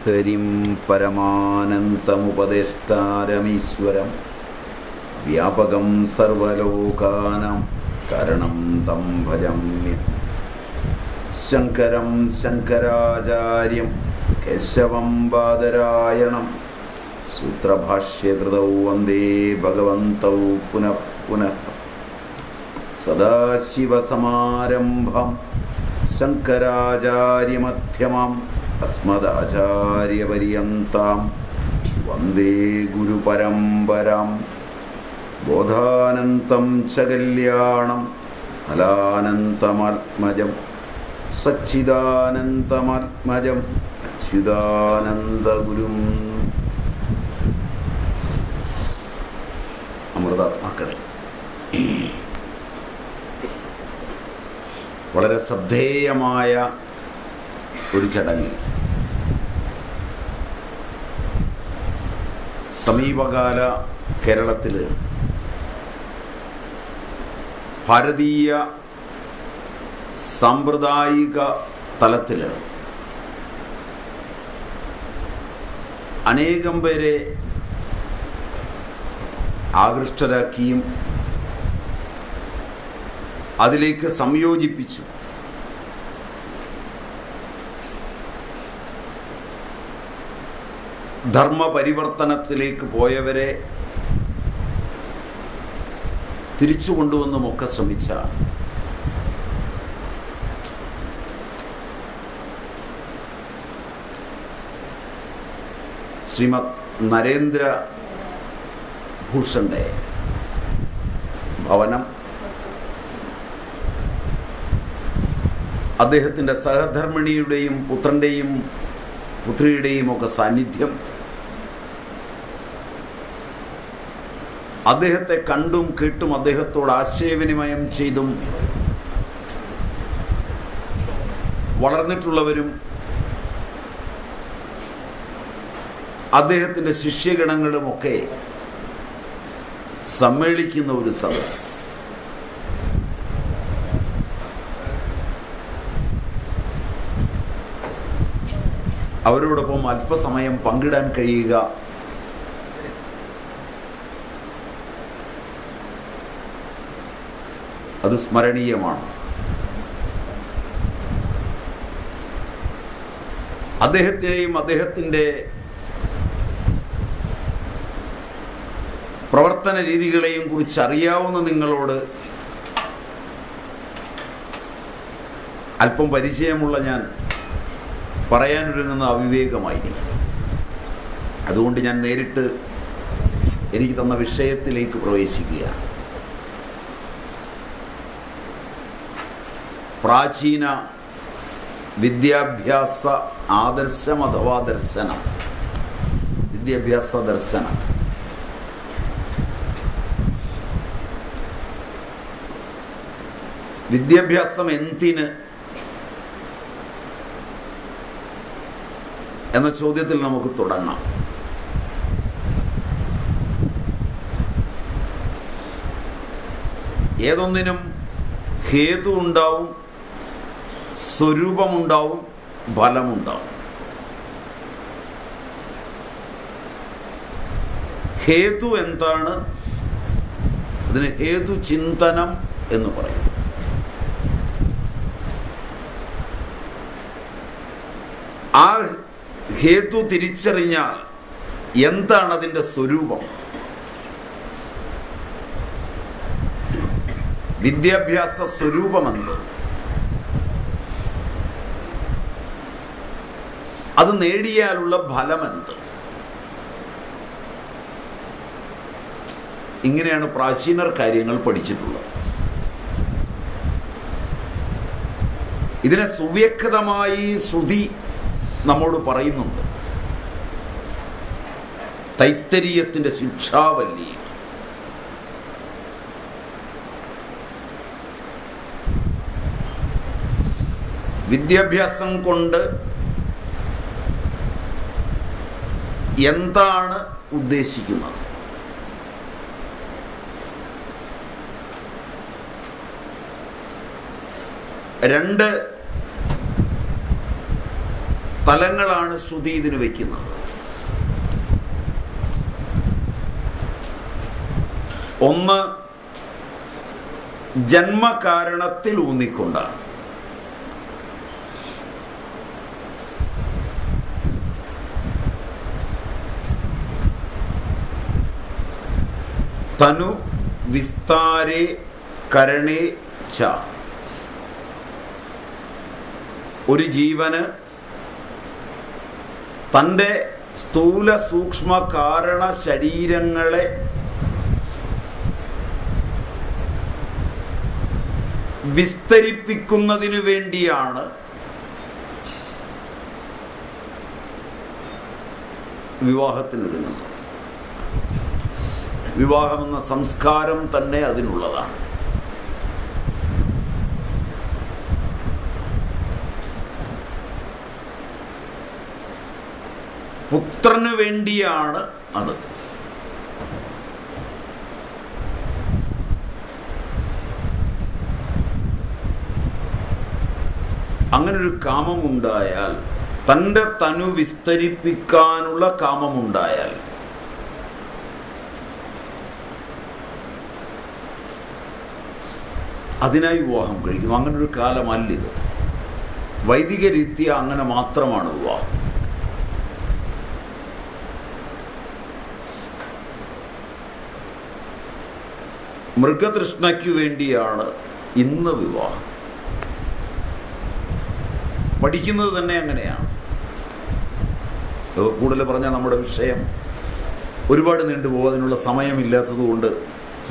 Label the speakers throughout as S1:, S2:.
S1: ഹരിം പരമാനന്തമുപദേഷ്ടാരമീശ്വരം വ്യാപകം സർവലോകാനാം കരണം തം ഭജമ്യ. ശങ്കരം ശങ്കരാചാര്യം കേശവം ബാദരായണം സൂത്രഭാഷ്യകൃതൗ വന്ദേ ഭഗവന്തൗ പുനഃ പുനഃ. സദാശിവസമാരംഭം ശങ്കരാചാര്യമധ്യമാം അസ്മദാചാര്യപര്യന്താം വന്ദേ ഗുരുപരമ്പരാം. ബോധാനന്തം ച കല്യാണം ഫലാനന്തമാത്മജം സച്ചിദാനന്തമാത്മജം അച്യുതാനന്ദഗുരും. അമൃതാത്മാക്കളെ, വളരെ ശ്രദ്ധേയമായ ഒരു ചടങ്ങിൽ സമീപകാല കേരളത്തിൽ ഭാരതീയ സാമ്പ്രദായിക തലത്തിൽ അനേകം പേരെ ആകൃഷ്ടരാക്കിയും അതിലേക്ക് സംയോജിപ്പിച്ചു ധർമ്മപരിവർത്തനത്തിലേക്ക് പോയവരെ തിരിച്ചു കൊണ്ടുവന്നുമൊക്കെ ശ്രമിച്ച ശ്രീമദ് നരേന്ദ്ര ഭൂഷന്റെ ഭവനം, അദ്ദേഹത്തിൻ്റെ സഹധർമ്മിണിയുടെയും പുത്രിയുടെയും ഒക്കെ സാന്നിധ്യം, അദ്ദേഹത്തെ കണ്ടും കേട്ടും അദ്ദേഹത്തോട് ആശയവിനിമയം ചെയ്തും വളർന്നിട്ടുള്ളവരും അദ്ദേഹത്തിൻ്റെ ശിഷ്യഗണങ്ങളുമൊക്കെ സമ്മേളിക്കുന്ന ഒരു സദസ്. അവരോടൊപ്പം അല്പസമയം പങ്കിടാൻ കഴിയുക അത് സ്മരണീയമാണ്. അദ്ദേഹത്തെയും അദ്ദേഹത്തിൻ്റെ പ്രവർത്തന രീതികളെയും കുറിച്ച് അറിയാവുന്ന നിങ്ങളോട് അല്പം പരിചയമുള്ള ഞാൻ പറയാനൊരുങ്ങുന്ന അവിവേകമായിരിക്കും. അതുകൊണ്ട് ഞാൻ നേരിട്ട് എനിക്ക് തന്ന വിഷയത്തിലേക്ക് പ്രവേശിക്കുകയാണ്. പ്രാചീന വിദ്യാഭ്യാസ ആദർശം അഥവാ ദർശനം, വിദ്യാഭ്യാസ ദർശനം. വിദ്യാഭ്യാസം എന്തിന് എന്ന ചോദ്യത്തിൽ നമുക്ക് തുടങ്ങാം. ഏതൊന്നിനും ഹേതു ഉണ്ടാവും, സ്വരൂപമുണ്ടാവും, ഫലമുണ്ടാവും. ഹേതു എന്താണ്? അതിന് ഹേതു ചിന്തനം എന്ന് പറയും. ആ ഹേതു തിരിച്ചറിഞ്ഞാൽ എന്താണ് അതിൻ്റെ സ്വരൂപം? വിദ്യാഭ്യാസ സ്വരൂപമെന്ത്? അത് നേടിയാലുള്ള ഫലമെന്ത്? ഇങ്ങനെയാണ് പ്രാചീനർ കാര്യങ്ങൾ പഠിച്ചിട്ടുള്ളത്. ഇതിനെ സുവ്യക്തമായി ശ്രുതി നമ്മോട് പറയുന്നുണ്ട്. തൈത്തരീയത്തിൻ്റെ ശിക്ഷാവല്ലി, വിദ്യാഭ്യാസം കൊണ്ട് എന്താണ് ഉദ്ദേശിക്കുന്നത്? രണ്ട് തലങ്ങളാണ് ശ്രുതി ഇതിന് വയ്ക്കുന്നത്. ഒന്ന്, ജന്മകാരണത്തിൽ ഊന്നിക്കൊണ്ടാണ്. തനു വിസ്താരേ കരണേ ച. ഒരു ജീവന് തൻ്റെ സ്ഥൂല സൂക്ഷ്മ കാരണ ശരീരങ്ങളെ വിസ്തരിപ്പിക്കുന്നതിനു വേണ്ടിയാണ് വിവാഹത്തിനൊരുങ്ങുന്നത്. വിവാഹമെന്ന സംസ്കാരം തന്നെ അതിനുള്ളതാണ്. പുത്രന് വേണ്ടിയാണ് അത്. അങ്ങനൊരു കാമമുണ്ടായാൽ, തൻ്റെ തനു വിസ്തരിപ്പിക്കാനുള്ള കാമമുണ്ടായാൽ, അതിനായി വിവാഹം കഴിക്കുന്നു. അങ്ങനൊരു കാലമല്ലിത്. വൈദിക രീത്യ അങ്ങനെ മാത്രമാണ് വിവാഹം. മൃഗതൃഷ്ണയ്ക്കു വേണ്ടിയാണ് ഇന്ന് വിവാഹം. പഠിക്കുന്നത് തന്നെ അങ്ങനെയാണ്. കൂടുതൽ പറഞ്ഞാൽ നമ്മുടെ വിഷയം ഒരുപാട് നീണ്ടുപോകും. അതിനുള്ള സമയമില്ലാത്തത് കൊണ്ട്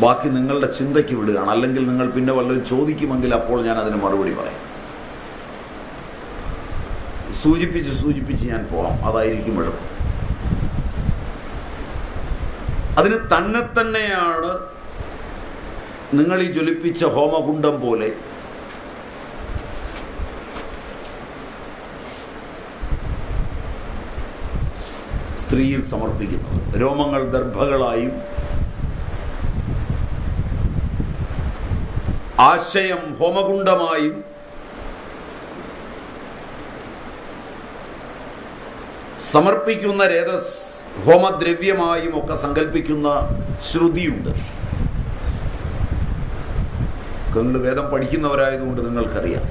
S1: ബാക്കി നിങ്ങളുടെ ചിന്തയ്ക്ക് വിടുകയാണ്. അല്ലെങ്കിൽ നിങ്ങൾ പിന്നെ വല്ലതും ചോദിക്കുമെങ്കിൽ അപ്പോൾ ഞാൻ അതിന് മറുപടി പറയാം. സൂചിപ്പിച്ച് ഞാൻ പോവാം, അതായിരിക്കും എളുപ്പം. അതിന് തന്നെയാണ് നിങ്ങൾ ഈ ജ്വലിപ്പിച്ച ഹോമകുണ്ഡം പോലെ സ്ത്രീയിൽ സമർപ്പിക്കുന്നത്. രോമങ്ങൾ ദർഭകളായും ആശയം ഹോമകുണ്ഡമായും സമർപ്പിക്കുന്ന രേതസ് ഹോമദ്രവ്യമായും ഒക്കെ സങ്കല്പിക്കുന്ന ശ്രുതിയുണ്ട്. നിങ്ങൾ വേദം പഠിക്കുന്നവരായതുകൊണ്ട് നിങ്ങൾക്കറിയാം.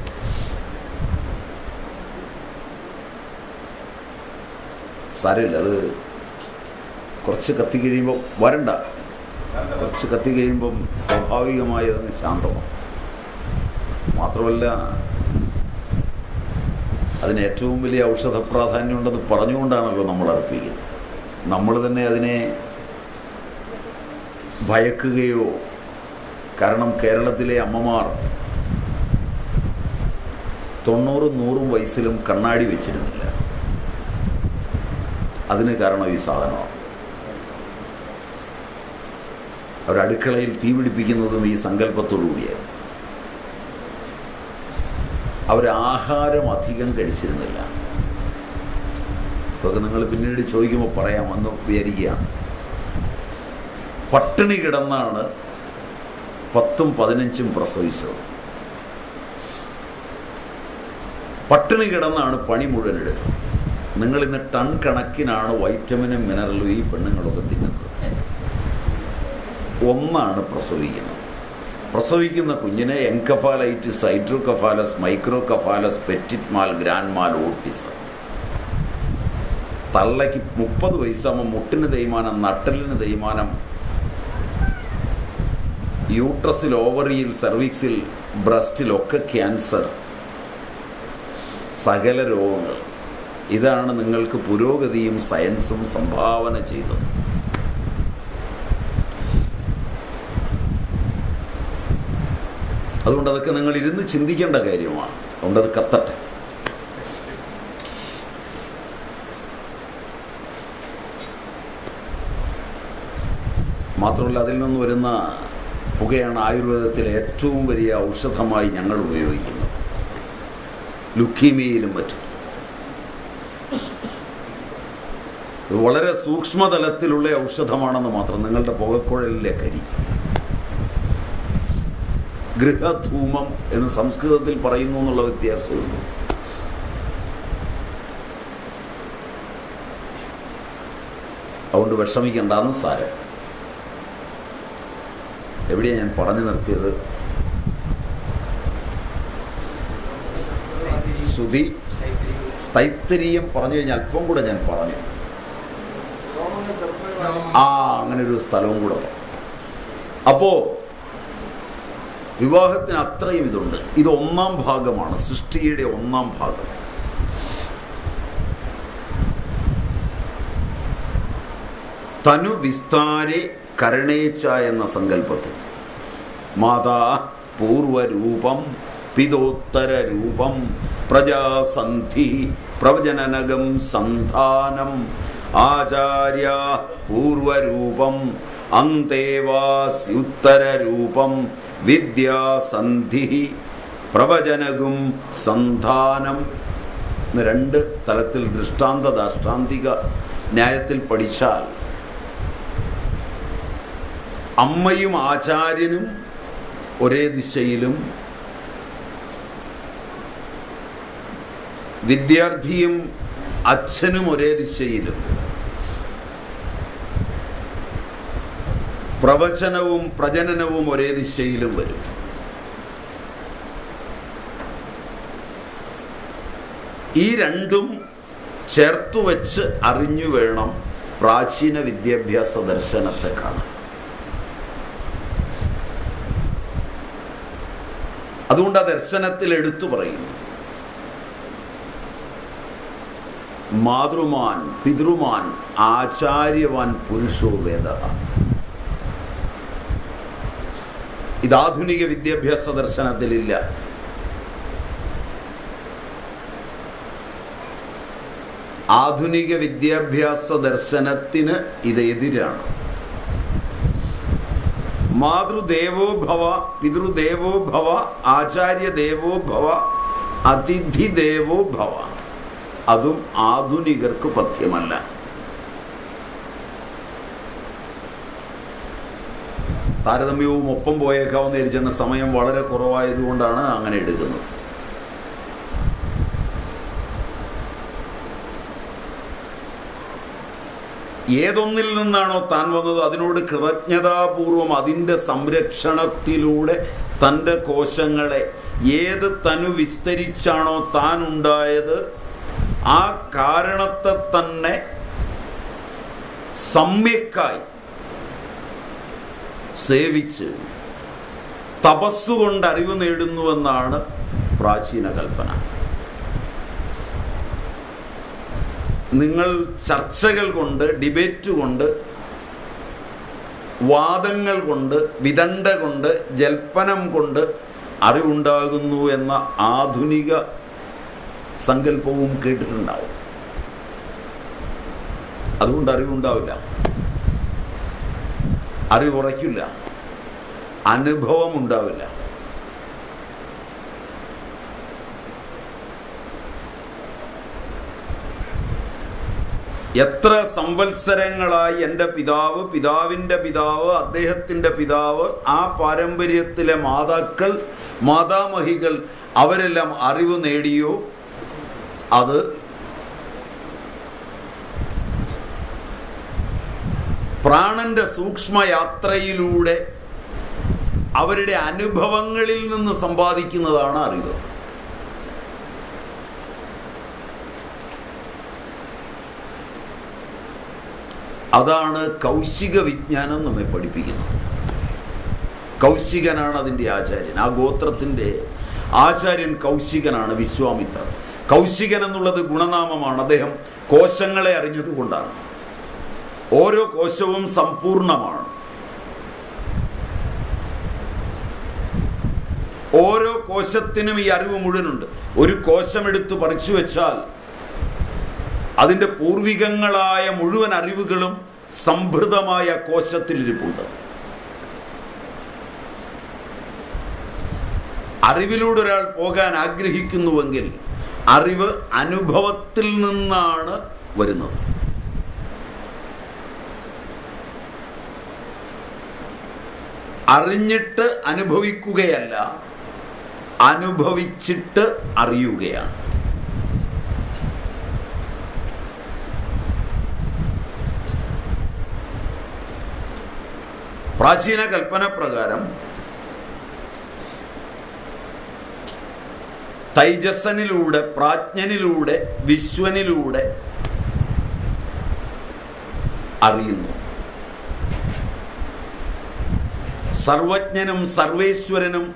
S1: സാരമില്ല, അത് കുറച്ച് കത്തി കഴിയുമ്പോൾ കുറച്ച് കത്തി കഴിയുമ്പം സ്വാഭാവികമായി അതങ്ങ് ശാന്തമാണ്. മാത്രമല്ല, അതിന് ഏറ്റവും വലിയ ഔഷധ പ്രാധാന്യമുണ്ടെന്ന് പറഞ്ഞുകൊണ്ടാണല്ലോ നമ്മൾ അർപ്പിക്കുന്നത്. നമ്മൾ തന്നെ അതിനെ ഭയക്കുകയോ, കാരണം കേരളത്തിലെ അമ്മമാർ 90-100 വയസ്സിലും കണ്ണാടി വെച്ചിരുന്നില്ല. അതിന് കാരണം ഈ സാധനമാണ്. അവരടുക്കളയിൽ തീ പിടിപ്പിക്കുന്നതും ഈ സങ്കല്പത്തോടു കൂടിയായിരുന്നു. അവരാഹാരം അധികം കഴിച്ചിരുന്നില്ല. അതൊക്കെ നിങ്ങൾ പിന്നീട് ചോദിക്കുമ്പോൾ പറയാമെന്ന് വിചാരിക്കുകയാണ്. പട്ടിണി കിടന്നാണ് 10-15 പ്രസവിച്ചത്. പട്ടിണി കിടന്നാണ് പണി മുഴുവൻ എടുത്തത്. നിങ്ങളിന്ന് ടൺ കണക്കിനാണ് വൈറ്റമിനും മിനറലും ഈ പെണ്ണുങ്ങളൊക്കെ തിന്നുന്നത്. ഒന്നാണ് പ്രസവിക്കുന്ന കുഞ്ഞിനെ എൻകഫാലൈറ്റിസ്, ഹൈഡ്രോകഫാലസ്, മൈക്രോകഫാലസ്, പെറ്റിറ്റ് മാൽ, ഗ്രാൻഡ് മാൽ, ഓട്ടിസം. തള്ളയ്ക്ക് 30 വയസ്സാകുമ്പോൾ മുട്ടിന് തേയ്മാനം, നട്ടലിന് തേയ്മാനം, യൂട്രസിൽ, ഓവറിയിൽ, സെർവിക്സിൽ, ബ്രസ്റ്റിലൊക്കെ ക്യാൻസർ, സകല രോഗങ്ങൾ. ഇതാണ് നിങ്ങൾക്ക് പുരോഗതിയും സയൻസും സംഭാവന ചെയ്തത്. അതുകൊണ്ട് അതൊക്കെ നിങ്ങൾ ഇരുന്ന് ചിന്തിക്കേണ്ട കാര്യമാണ്. അതുകൊണ്ടത് കത്തട്ടെ. മാത്രമല്ല, അതിൽ നിന്ന് വരുന്ന പുകയാണ് ആയുർവേദത്തിലെ ഏറ്റവും വലിയ ഔഷധമായി ഞങ്ങൾ ഉപയോഗിക്കുന്നത്. ലുക്കീമിയയിലും മറ്റും വളരെ സൂക്ഷ്മതലത്തിലുള്ള ഔഷധമാണെന്ന് മാത്രം. നിങ്ങളുടെ പുകക്കുഴലിലെ കരി, ഗൃഹധൂമം എന്ന് സംസ്കൃതത്തിൽ പറയുന്നു എന്നുള്ള വ്യത്യാസമുള്ളൂ. അതുകൊണ്ട് വിഷമിക്കണ്ടെന്ന് സാരം. എവിടെയാണ് ഞാൻ പറഞ്ഞു നിർത്തിയത്? ശ്രുതി തൈത്തരീയം പറഞ്ഞു കഴിഞ്ഞാൽ അല്പം കൂടെ ഞാൻ പറഞ്ഞു. അങ്ങനെ ഒരു സ്ഥലവും കൂടെ. അപ്പോ വിവാഹത്തിന് അത്രയും ഇതുണ്ട്. ഇത് ഒന്നാം ഭാഗമാണ്, സൃഷ്ടിയുടെ ഒന്നാം ഭാഗം. തനു വിസ്താരെ കരണേച്ച എന്ന സങ്കല്പത്തിൽ മാതാ പൂർവരൂപം പിതോത്തര രൂപം പ്രജാസന്ധി പ്രവചനനകം സന്ധാനം ആചാര്യ പൂർവരൂപം അന്തേവാസ്യുത്തരരൂപം വിദ്യാസന്ധി പ്രവചനകും സന്ധാനം എന്ന് രണ്ട് തലത്തിൽ ദൃഷ്ടാന്ത ദാഷ്ടാന്തിക ന്യായത്തിൽ പഠിച്ചാൽ അമ്മയും ആചാര്യനും ഒരേ ദിശയിലും വിദ്യാർത്ഥിയും അച്ഛനും ഒരേ ദിശയിലും പ്രവചനവും പ്രജനനവും ഒരേ ദിശയിലും വരും. ഈ രണ്ടും ചേർത്തുവെച്ച് അറിഞ്ഞു വേണം പ്രാചീന വിദ്യാഭ്യാസ ദർശനത്തെ കാണാൻ. അതുകൊണ്ട് ആ ദർശനത്തിൽ എടുത്തു പറയുന്നു, മാതൃമാൻ പിതൃമാൻ ആചാര്യവാൻ പുരുഷോ വേദ. ഇത് ആധുനിക വിദ്യാഭ്യാസ ദർശനത്തിലില്ല. ആധുനിക വിദ്യാഭ്യാസ ദർശനത്തിന് ഇത് എതിരാണ്. മാതൃദേവോ ഭവ പിതൃദേവോ ഭവ ആചാര്യദേവോ ഭവ അതിഥിദേവോ ഭവ. അതും ആധുനികർക്ക് പഥ്യമല്ല. താരതമ്യവും ഒപ്പം പോയേക്കാവുന്ന ഇരിക്കുന്ന സമയം വളരെ കുറവായതുകൊണ്ടാണ് അങ്ങനെ എടുക്കുന്നത്. ഏതൊന്നിൽ നിന്നാണോ താൻ വന്നത് അതിനോട് കൃതജ്ഞതാപൂർവം അതിൻ്റെ സംരക്ഷണത്തിലൂടെ തൻ്റെ കോശങ്ങളെ ഏത് തനു വിസ്തരിച്ചാണോ താൻ ഉണ്ടായത് ആ കാരണത്തെ തന്നെ സമ്യക്കായി സേവിച്ച് തപസ്സുകൊണ്ട് അറിവ് നേടുന്നുവെന്നാണ് പ്രാചീന കൽപ്പന. നിങ്ങൾ ചർച്ചകൾ കൊണ്ട്, ഡിബേറ്റ് കൊണ്ട്, വാദങ്ങൾ കൊണ്ട്, വിദണ്ഡ കൊണ്ട്, ജൽപ്പനം കൊണ്ട് അറിവുണ്ടാകുന്നു എന്ന ആധുനിക സങ്കല്പവും കേട്ടിട്ടുണ്ടാവും. അതുകൊണ്ട് അറിവുണ്ടാവില്ല, അറിവുറയ്ക്കില്ല, അനുഭവം ഉണ്ടാവില്ല. എത്ര സംവത്സരങ്ങളായി എൻ്റെ പിതാവ്, പിതാവിൻ്റെ പിതാവ്, അദ്ദേഹത്തിൻ്റെ പിതാവ്, ആ പാരമ്പര്യത്തിലെ മാതാക്കൾ, മാതാമഹികൾ അവരെല്ലാം അറിവ് നേടിയോ അത് പ്രാണന്റെ സൂക്ഷ്മയാത്രയിലൂടെ അവരുടെ അനുഭവങ്ങളിൽ നിന്ന് സമ്പാദിക്കുന്നതാണ് അറിവ്. അതാണ് കൗശിക വിജ്ഞാനം നമ്മെ പഠിപ്പിക്കുന്നത്. കൗശികനാണ് അതിൻ്റെ ആചാര്യൻ. ആ ഗോത്രത്തിൻ്റെ ആചാര്യൻ കൗശികനാണ്, വിശ്വാമിത്രൻ. കൗശികൻ എന്നുള്ളത് ഗുണനാമമാണ്. അദ്ദേഹം കോശങ്ങളെ അറിഞ്ഞതുകൊണ്ടാണ്. ഓരോ കോശവും സമ്പൂർണമാണ്. ഓരോ കോശത്തിനും ഈ അറിവ് മുഴുവനുണ്ട്. ഒരു കോശമെടുത്ത് പറിച്ചു വെച്ചാൽ അതിൻ്റെ പൂർവികങ്ങളായ മുഴുവൻ അറിവുകളും സംഭൃതമായ കോശത്തിലിരിപ്പുണ്ട്. അറിവിലൂടെ ഒരാൾ പോകാൻ ആഗ്രഹിക്കുന്നുവെങ്കിൽ അറിവ് അനുഭവത്തിൽ നിന്നാണ് വരുന്നത്. അറിഞ്ഞിട്ട് അനുഭവിക്കുകയല്ല, അനുഭവിച്ചിട്ട് അറിയുകയാണ്. പ്രാചീന കൽപ്പന പ്രകാരം തൈജസ്സനിലൂടെ, പ്രാജ്ഞനിലൂടെ, വിശ്വനിലൂടെ അറിയുന്നു. സർവജ്ഞനും സർവേശ്വരനും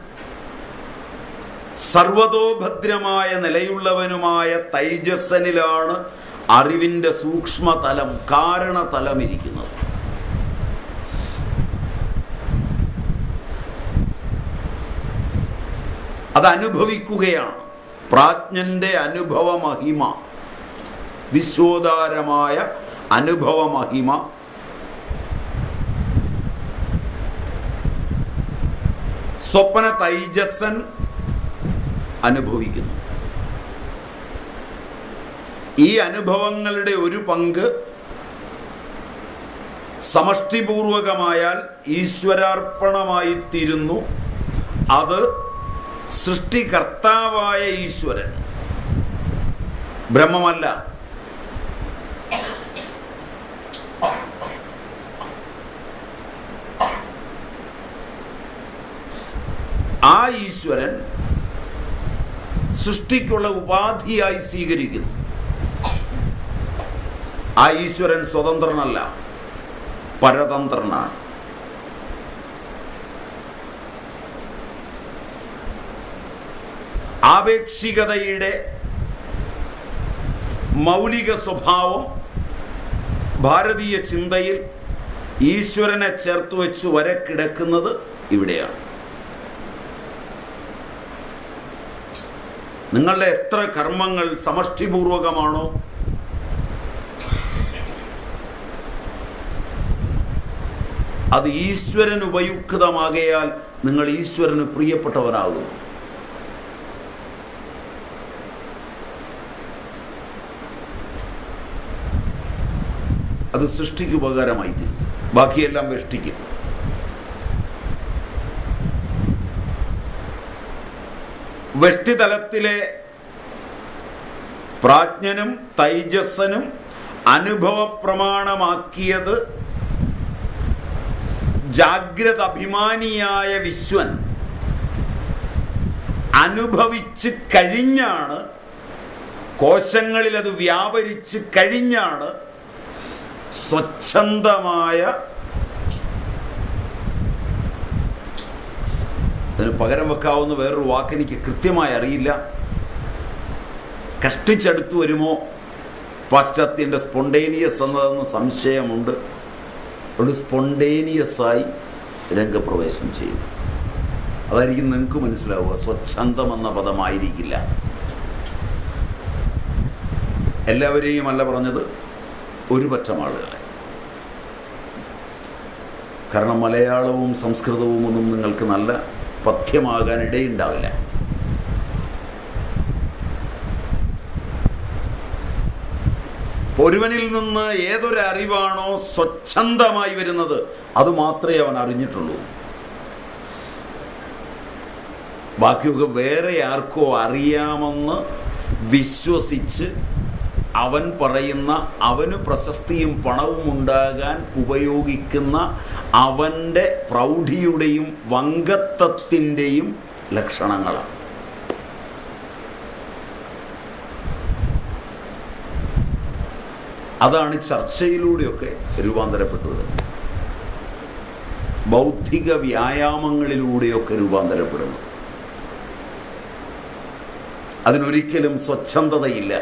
S1: സർവതോഭദ്രമായ നിലയുള്ളവനുമായ തൈജസ്സനിലാണ് അറിവിൻ്റെ സൂക്ഷ്മതലം, കാരണതലം ഇരിക്കുന്നത്. അതനുഭവിക്കുകയാണ്. പ്രാജ്ഞന്റെ അനുഭവ മഹിമ, വിശ്വോദാരമായ അനുഭവ മഹിമ സ്വപ്ന തൈജസ്സൻ അനുഭവിക്കുന്നു. ഈ അനുഭവങ്ങളുടെ ഒരു പങ്ക് സമഷ്ടിപൂർവകമായാൽ ഈശ്വരാർപ്പണമായിത്തീരുന്നു. അത് സൃഷ്ടികർത്താവായ ഈശ്വരൻ, ബ്രഹ്മമല്ല. ആ ഈശ്വരൻ സൃഷ്ടിക്കുള്ള ഉപാധിയായി സ്വീകരിക്കുന്നു. ആ ഈശ്വരൻ സ്വതന്ത്രനല്ല, പരതന്ത്രനാണ്. ആപേക്ഷികതയുടെ മൗലിക സ്വഭാവം ഭാരതീയ ചിന്തയിൽ ഈശ്വരനെ ചേർത്ത് വെച്ച് വരക്കിടക്കുന്നത് ഇവിടെയാണ്. നിങ്ങളുടെ എത്ര കർമ്മങ്ങൾ സമഷ്ടിപൂർവകമാണോ അത് ഈശ്വരന് ഉപയുക്തമാകയാൽ നിങ്ങൾ ഈശ്വരന് പ്രിയപ്പെട്ടവരാകുന്നു. അത് സൃഷ്ടിക്ക് ഉപകാരമായി തീരും. ബാക്കിയെല്ലാം വെഷ്ടിക്കും. വെഷ്ടിതലത്തിലെ പ്രാജ്ഞനും തൈജസ്സനും അനുഭവ പ്രമാണമാക്കിയത് ജാഗ്രത അഭിമാനിയായ വിശ്വൻ അനുഭവിച്ച് കഴിഞ്ഞാണ്, കോശങ്ങളിൽ അത് വ്യാപരിച്ച് കഴിഞ്ഞാണ് സ്വച്ഛന്തമായ, അതിന് പകരം വെക്കാവുന്ന വേറൊരു വാക്കെനിക്ക് കൃത്യമായി അറിയില്ല, കഷ്ടിച്ചെടുത്തു വരുമോ പാശ്ചാത്യൻ്റെ സ്പോണ്ടേനിയസ് എന്നതെന്ന് സംശയമുണ്ട്. ഒരു സ്പോണ്ടേനിയസായി രംഗപ്രവേശം ചെയ്യും. അതായിരിക്കും നിങ്ങൾക്ക് മനസ്സിലാവുക. സ്വച്ഛന്തം എന്ന പദമായിരിക്കില്ല. എല്ലാവരെയും അല്ല പറഞ്ഞത്, ഒരു പറ്റം ആളുകളെ. കാരണം മലയാളവും സംസ്കൃതവും ഒന്നും നിങ്ങൾക്ക് നല്ല പഥ്യമാകാൻ ഇടയുണ്ടാവില്ല. ഒരുവനിൽ നിന്ന് ഏതൊരു അറിവാണോ സ്വച്ഛന്തമായി വരുന്നത് അത് മാത്രമേ അവൻ അറിഞ്ഞിട്ടുള്ളൂ. ബാക്കിയൊക്കെ വേറെ ആർക്കോ അറിയാമെന്ന് വിശ്വസിച്ച് അവൻ പറയുന്ന, അവന് പ്രശസ്തിയും പണവും ഉണ്ടാകാൻ ഉപയോഗിക്കുന്ന അവൻ്റെ പ്രൗഢിയുടെയും വങ്കത്വത്തിൻ്റെയും ലക്ഷണങ്ങളാണ്. അതാണ് ചർച്ചയിലൂടെയൊക്കെ രൂപാന്തരപ്പെട്ടു വരുന്നത്, ബൗദ്ധിക വ്യായാമങ്ങളിലൂടെയൊക്കെ രൂപാന്തരപ്പെടുന്നത്. അതിനൊരിക്കലും സ്വച്ഛന്തതയില്ല.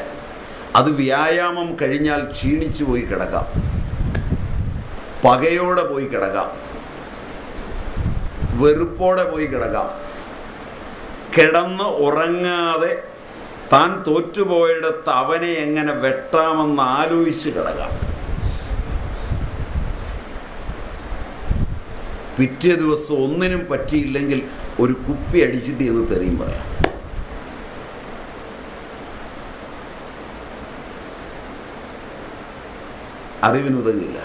S1: അത് വ്യായാമം കഴിഞ്ഞാൽ ക്ഷീണിച്ചു പോയി കിടക്കാം, പകയോടെ പോയി കിടക്കാം, വെറുപ്പോടെ പോയി കിടക്കാം, കിടന്ന് ഉറങ്ങാതെ താൻ തോറ്റുപോയിടത്ത് അവനെ എങ്ങനെ വെട്ടാമെന്ന് ആലോചിച്ച് കിടക്കാം. പിറ്റേ ദിവസം ഒന്നിനും പറ്റിയില്ലെങ്കിൽ ഒരു കുപ്പി അടിച്ചിട്ട് എന്ന് തെറിയും പറയാം. അറിവിനുതകില്ല.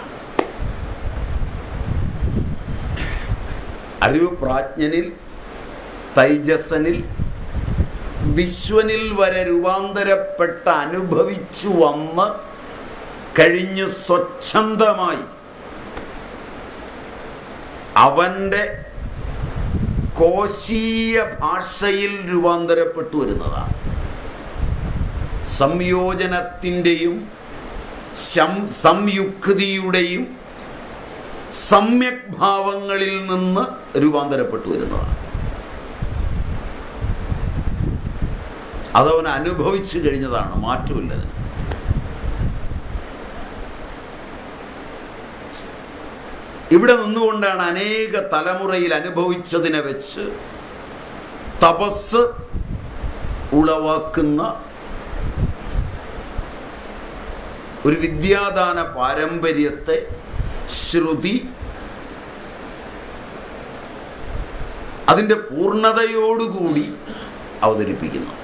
S1: അറിവ് പ്രാജ്ഞനിൽ, തൈജസ്സനിൽ, വിശ്വനിൽ വരെ രൂപാന്തരപ്പെട്ട അനുഭവിച്ചു വന്ന് കഴിഞ്ഞ് സ്വച്ഛന്തമായി അവൻ്റെ കോശീയ ഭാഷയിൽ രൂപാന്തരപ്പെട്ടു വരുന്നതാണ്. സംയോജനത്തിൻ്റെയും സംയുക്തിയുടെയും സമ്യക് ഭാവങ്ങളിൽ നിന്ന് രൂപാന്തരപ്പെട്ടു വരുന്നതാണ്. അതവൻ അനുഭവിച്ചു കഴിഞ്ഞതാണ്, മാറ്റമില്ലത്. ഇവിടെ നിന്നുകൊണ്ടാണ് അനേക തലമുറയിൽ അനുഭവിച്ചതിനെ വെച്ച് തപസ് ഉളവാക്കുന്ന ഒരു വിദ്യാദാന പാരമ്പര്യത്തെ ശ്രുതി അതിൻ്റെ പൂർണ്ണതയോടുകൂടി അവതരിപ്പിക്കുന്നത്.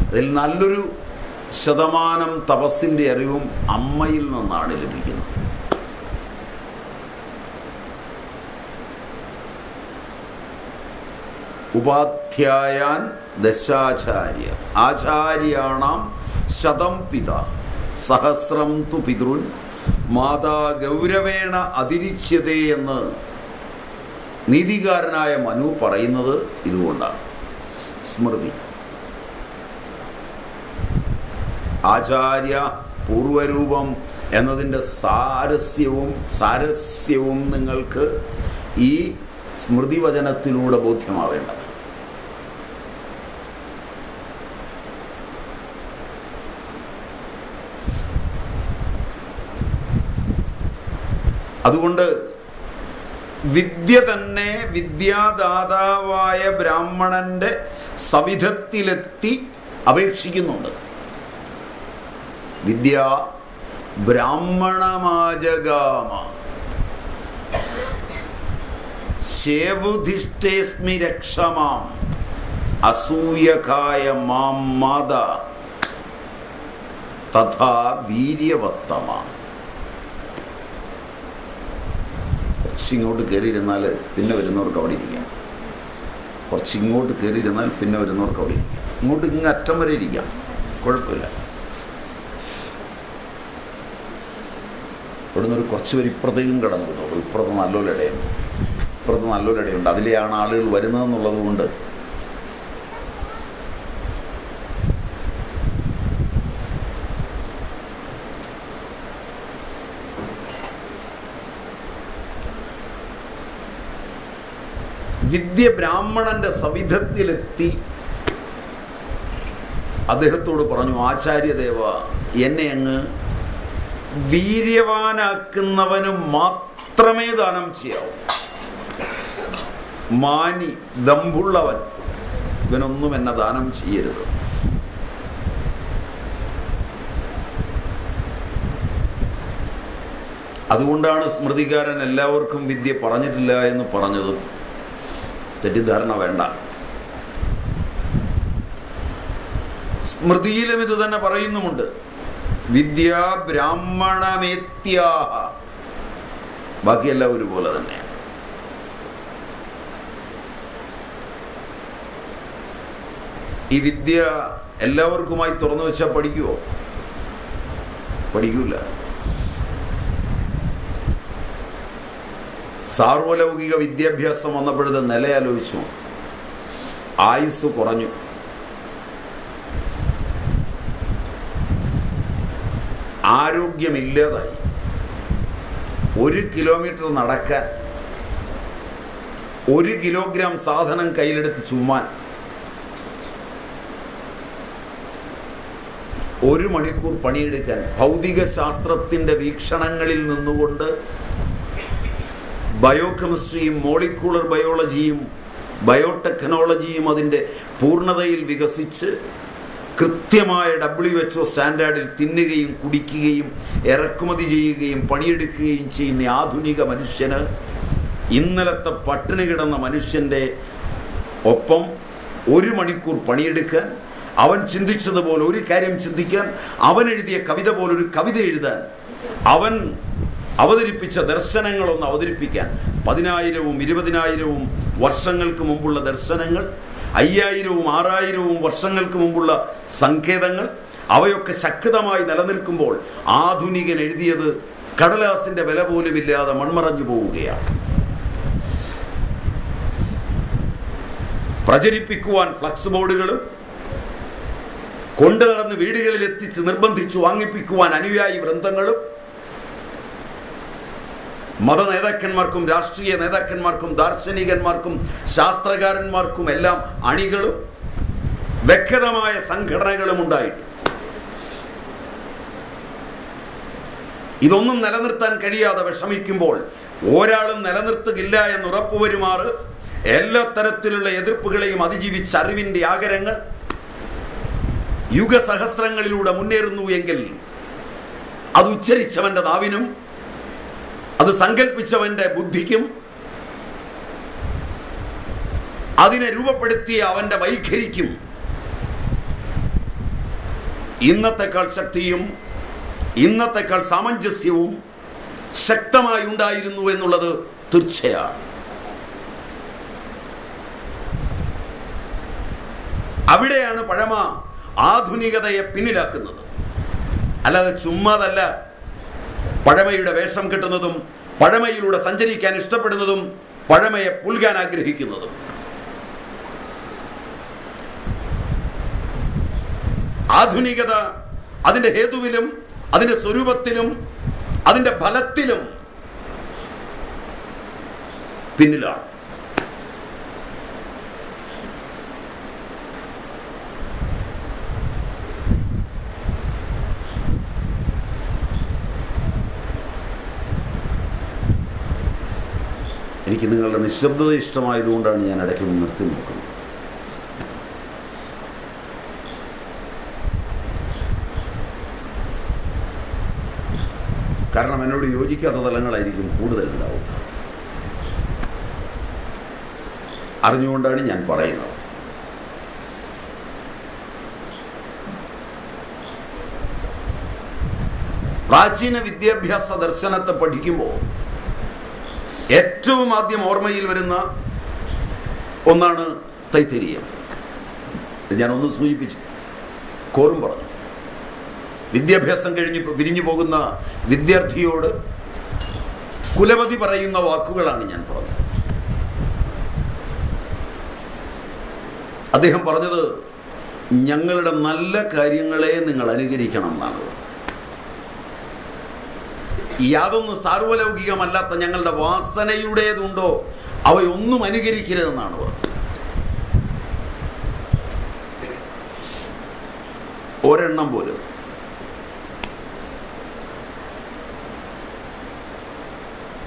S1: അതിൽ നല്ലൊരു ശതമാനം തപസ്സിൻ്റെ അറിവും അമ്മയിൽ നിന്നാണ് ലഭിക്കുന്നത്. ഉപാധ്യായാൻ ദശാചാര്യ ആചാര്യാണാം ശതം പിത സഹസ്രം തു പിതൃൻ മാതാ ഗൗരവേണ അതിരിച്യതേ എന്ന് നീതികാരനായ മനു പറയുന്നത് ഇതുകൊണ്ടാണ്. സ്മൃതി ആചാര്യ പൂർവരൂപം എന്നതിൻ്റെ സാരസ്യവും നിങ്ങൾക്ക് ഈ സ്മൃതിവചനത്തിലൂടെ ബോധ്യമാവേണ്ടത്. അതുകൊണ്ട് വിദ്യ തന്നെ വിദ്യാദാതാവായ ബ്രാഹ്മണന്റെ സവിധത്തിലെത്തി അപേക്ഷിക്കുന്നുണ്ട്. വിദ്യ ബ്രാഹ്മണമാജഗാമ ശേവുധിഷ്ഠേസ്മി രക്ഷമാം അസൂയകായ മാം മാത തഥാ വീര്യവത്തമ. കുറച്ചിങ്ങോട്ട് കയറിയിരുന്നാൽ പിന്നെ വരുന്നവർക്ക് അവിടെ ഇരിക്കാം. കുറച്ചിങ്ങോട്ട് കയറിയിരുന്നാൽ പിന്നെ വരുന്നവർക്ക് അവിടെ ഇരിക്കാം. ഇങ്ങോട്ട് ഇങ്ങ് അറ്റം വരെ ഇരിക്കാം, കുഴപ്പമില്ല. ഇവിടുന്ന് ഒരു കുറച്ച് പേര് ഇപ്പുറത്തേക്കും കിടന്നിരുന്നുള്ളൂ. ഇപ്പുറത്ത് നല്ലൊരു ഇടയുണ്ട്. അതിലെയാണ് ആളുകൾ വരുന്നതെന്നുള്ളത് കൊണ്ട് വിദ്യ ബ്രാഹ്മണന്റെ സവിധത്തിലെത്തി അദ്ദേഹത്തോട് പറഞ്ഞു, ആചാര്യദേവ, എന്നെ അങ്ങ് വീര്യവാനാക്കുന്നവന് മാത്രമേ ദാനം ചെയ്യാവൂ. മാനി ദമ്പുള്ളവൻ ഇവനൊന്നും എന്നെ ദാനം ചെയ്യരുത്. അതുകൊണ്ടാണ് സ്മൃതികാരൻ എല്ലാവർക്കും വിദ്യ പറഞ്ഞിട്ടില്ല എന്ന് പറഞ്ഞത്. തെറ്റിദ്ധാരണ വേണ്ട. സ്മൃതിയിലും ഇത് തന്നെ പറയുന്നുമുണ്ട്. വിദ്യ ബ്രാഹ്മണമേത്യാഹ. ബാക്കിയെല്ലാം ഒരുപോലെ തന്നെയാണ്. ഈ വിദ്യ എല്ലാവർക്കുമായി തുറന്നു വെച്ചാൽ പഠിക്കുമോ? പഠിക്കൂല. സാർവലൗകിക വിദ്യാഭ്യാസം വന്നപ്പോഴത്തെ നില ആലോചിച്ചു. ആയുസ് കുറഞ്ഞു. ആരോഗ്യമില്ലാതായി. 1 കിലോമീറ്റർ നടക്കാൻ, 1 കിലോഗ്രാം സാധനം കയ്യിലെടുത്ത് ചുമ്മാൻ 1 മണിക്കൂർ പണിയെടുക്കാൻ, ഭൗതിക ശാസ്ത്രത്തിൻ്റെ വീക്ഷണങ്ങളിൽ നിന്നുകൊണ്ട് ബയോകെമിസ്ട്രിയും മോളിക്യൂളർ ബയോളജിയും ബയോടെക്നോളജിയും അതിൻ്റെ പൂർണ്ണതയിൽ വികസിച്ച് കൃത്യമായ WHO സ്റ്റാൻഡേർഡിൽ തിന്നുകയും കുടിക്കുകയും ഇറക്കുമതി ചെയ്യുകയും പണിയെടുക്കുകയും ചെയ്യുന്ന ആധുനിക മനുഷ്യന് ഇന്നലത്തെ പട്ടിണി കിടന്ന മനുഷ്യൻ്റെ ഒപ്പം 1 മണിക്കൂർ പണിയെടുക്കാൻ, അവൻ ചിന്തിച്ചതുപോലെ ഒരു കാര്യം ചിന്തിക്കാൻ, അവൻ എഴുതിയ കവിത പോലൊരു കവിത എഴുതാൻ, അവൻ അവതരിപ്പിച്ച ദർശനങ്ങളൊന്ന് അവതരിപ്പിക്കാൻ 10,000-ഉം 20,000-ഉം വർഷങ്ങൾക്ക് മുമ്പുള്ള ദർശനങ്ങൾ, 5,000-ഉം 6,000-ഉം വർഷങ്ങൾക്ക് മുമ്പുള്ള സങ്കേതങ്ങൾ, അവയൊക്കെ ശക്തമായി നിലനിൽക്കുമ്പോൾ ആധുനികൻ എഴുതിയത് കടലാസിന്റെ വില പോലും ഇല്ലാതെ മൺമറഞ്ഞു പോവുകയാണ്. പ്രചരിപ്പിക്കുവാൻ ഫ്ലക്സ് ബോർഡുകളും, കൊണ്ടു നടന്ന് വീടുകളിൽ എത്തിച്ച് നിർബന്ധിച്ചു വാങ്ങിപ്പിക്കുവാൻ അനുയായി വൃന്ദങ്ങളും, മത നേതാക്കന്മാർക്കും രാഷ്ട്രീയ നേതാക്കന്മാർക്കും ദാർശനികന്മാർക്കും ശാസ്ത്രകാരന്മാർക്കും എല്ലാം അണികളും വ്യക്തമായ സംഘടനകളും ഉണ്ടായിട്ട് ഇതൊന്നും നിലനിർത്താൻ കഴിയാതെ വിഷമിക്കുമ്പോൾ ഒരാളും നിലനിർത്തുകില്ല എന്ന് ഉറപ്പുവരുമാറ് എല്ലാ തരത്തിലുള്ള എതിർപ്പുകളെയും അതിജീവിച്ച അറിവിന്റെ ആകരങ്ങൾ യുഗസഹസ്രങ്ങളിലൂടെ മുന്നേറുന്നു എങ്കിൽ അത് ഉച്ചരിച്ചവന്റെ നാവിനും അത് സങ്കല്പിച്ചവന്റെ ബുദ്ധിക്കും അതിനെ രൂപപ്പെടുത്തിയ അവന്റെ വൈഖരിക്കും ഇന്നത്തെക്കാൾ ശക്തിയും ഇന്നത്തെക്കാൾ സാമഞ്ജസ്യവും ശക്തമായി ഉണ്ടായിരുന്നു എന്നുള്ളത് തീർച്ചയാണ്. അവിടെയാണ് പഴമ ആധുനികതയെ പിന്നിലാക്കുന്നത്. അല്ലാതെ ചുമ്മാതല്ല പഴമയുടെ വേഷം കെട്ടുന്നതും പഴമയിലൂടെ സഞ്ചരിക്കാൻ ഇഷ്ടപ്പെടുന്നതും പഴമയെ പുൽകാൻ ആഗ്രഹിക്കുന്നതും. ആധുനികത അതിൻ്റെ ഹേതുവിലും അതിൻ്റെ സ്വരൂപത്തിലും അതിൻ്റെ ഫലത്തിലും പിന്നിലാണ്. എനിക്ക് നിങ്ങളുടെ നിശബ്ദത ഇഷ്ടമായതുകൊണ്ടാണ് ഞാൻ ഇടയ്ക്ക് നിർത്തി നോക്കുന്നത്. കാരണം എന്നോട് യോജിക്കാത്ത തലങ്ങളായിരിക്കും കൂടുതലുണ്ടാവും. അറിഞ്ഞുകൊണ്ടാണ് ഞാൻ പറയുന്നത്. പ്രാചീന വിദ്യാഭ്യാസ ദർശനത്തെ പഠിക്കുമ്പോൾ ഏറ്റവും ആദ്യം ഓർമ്മയിൽ വരുന്ന ഒന്നാണ് തൈത്തിരീയം. ഞാനൊന്ന് സൂചിപ്പിച്ചു, കോറും പറഞ്ഞു. വിദ്യാഭ്യാസം കഴിഞ്ഞ് പിരിഞ്ഞു പോകുന്ന വിദ്യാർത്ഥിയോട് കുലപതി പറയുന്ന വാക്കുകളാണ് ഞാൻ പറഞ്ഞത്. അദ്ദേഹം പറഞ്ഞത്, ഞങ്ങളുടെ നല്ല കാര്യങ്ങളെ നിങ്ങൾ അനുകരിക്കണം എന്നാണ്. യാതൊന്നും സാർവലൗകികമല്ലാത്ത ഞങ്ങളുടെ വാസനയുടേതുണ്ടോ അവയൊന്നും അനുകരിക്കരുതെന്നാണ് പറഞ്ഞത്. ഒരെണ്ണം പോലും.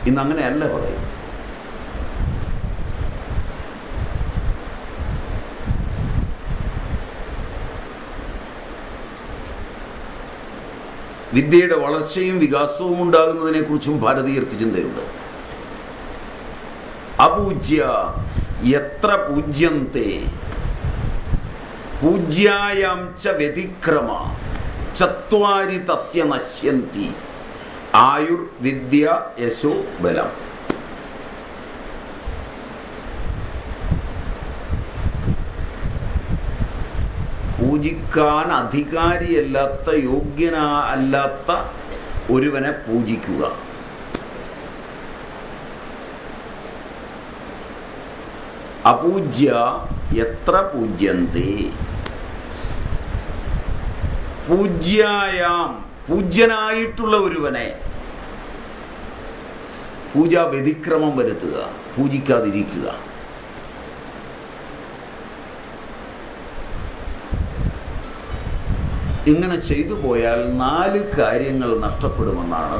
S1: ഇന്ന് അങ്ങനെയല്ല പറയുന്നത്. വിദ്യയുടെ വളർച്ചയും വികാസവും ഉണ്ടാകുന്നതിനെ കുറിച്ചും ഭാരതീയർക്ക് ചിന്തയുണ്ട്. അപൂജ്യ എത്ര പൂജ്യന്തേ പൂജ്യായാം ച വ്യതിക്രമ ചത്വാരി തസ്യ നശ്യന്തി ആയുർ വിദ്യ യശോ ബലം. പൂജിക്കാൻ അധികാരിയല്ലാത്ത യോഗ്യനല്ലാത്ത ഒരുവനെ പൂജിക്കുക. അപൂജ്യ എത്ര പൂജ്യന്തേ പൂജ്യായാം പൂജ്യനായിട്ടുള്ള ഒരുവനെ പൂജാ വ്യതിക്രമം വരുത്തുക, പൂജിക്കാതിരിക്കുക. ഇങ്ങനെ ചെയ്തു പോയാൽ 4 കാര്യങ്ങൾ നഷ്ടപ്പെടുമെന്നാണ്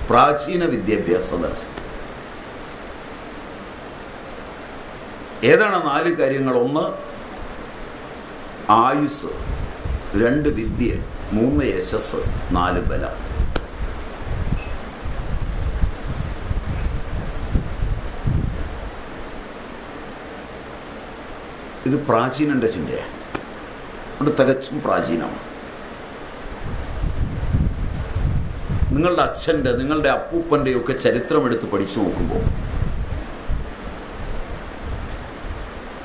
S1: പ്രാചീന വിദ്യാഭ്യാസ ദർശനം. ഏതാണ് 4 കാര്യങ്ങൾ? 1 ആയുസ്, 2 വിദ്യ, 3 യശസ്, 4 ബലം. ഇത് പ്രാചീനന്റെ ചിന്തയാണ്. അത് തികച്ചും പ്രാചീനമാണ്. നിങ്ങളുടെ അച്ഛൻ്റെ, നിങ്ങളുടെ അപ്പൂപ്പൻ്റെയൊക്കെ ചരിത്രമെടുത്ത് പഠിച്ചു നോക്കുമ്പോൾ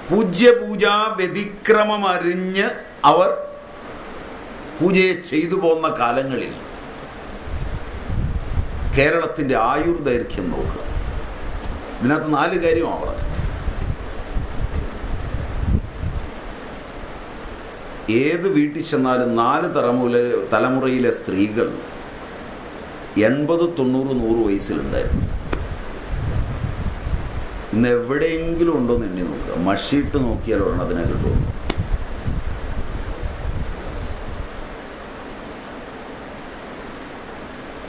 S1: പൂജ്യപൂജാ വ്യതിക്രമമറിഞ്ഞ് അവർ പൂജയെ ചെയ്തു പോന്ന കാലങ്ങളിൽ കേരളത്തിൻ്റെ ആയുർദൈർഘ്യം നോക്കുക. ഇതിനകത്ത് 4 കാര്യമാണ് പറഞ്ഞത്. ഏത് വീട്ടിൽ ചെന്നാലും 4 തലമുറയിലെ സ്ത്രീകൾ 80, 90, 100 വയസ്സിലുണ്ടായിരുന്നു. ഇന്ന് എവിടെയെങ്കിലും ഉണ്ടോയെന്ന് എണ്ണി നോക്കുക. മഷിയിട്ട് നോക്കിയാൽ അതിനെ കിട്ടുമെന്ന്.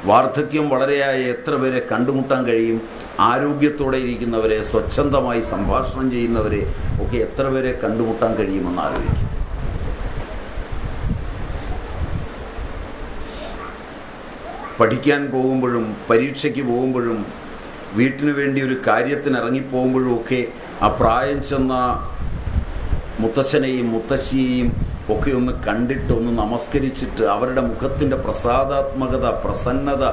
S1: വാർദ്ധക്യം വളരെയായ എത്ര പേരെ കണ്ടുമുട്ടാൻ കഴിയും? ആരോഗ്യത്തോടെ ഇരിക്കുന്നവരെ, സ്വച്ഛന്തമായി സംഭാഷണം ചെയ്യുന്നവരെ ഒക്കെ എത്ര പേരെ കണ്ടുമുട്ടാൻ കഴിയുമെന്ന് ആലോചിക്കും. പഠിക്കാൻ പോകുമ്പോഴും പരീക്ഷയ്ക്ക് പോകുമ്പോഴും വീട്ടിന് വേണ്ടി ഒരു കാര്യത്തിന് ഇറങ്ങിപ്പോകുമ്പോഴും ഒക്കെ ആ പ്രായം ചെന്ന മുത്തശ്ശനെയും മുത്തശ്ശിയെയും ഒക്കെ ഒന്ന് കണ്ടിട്ട് ഒന്ന് നമസ്കരിച്ചിട്ട് അവരുടെ മുഖത്തിൻ്റെ പ്രസാദാത്മകത, പ്രസന്നത,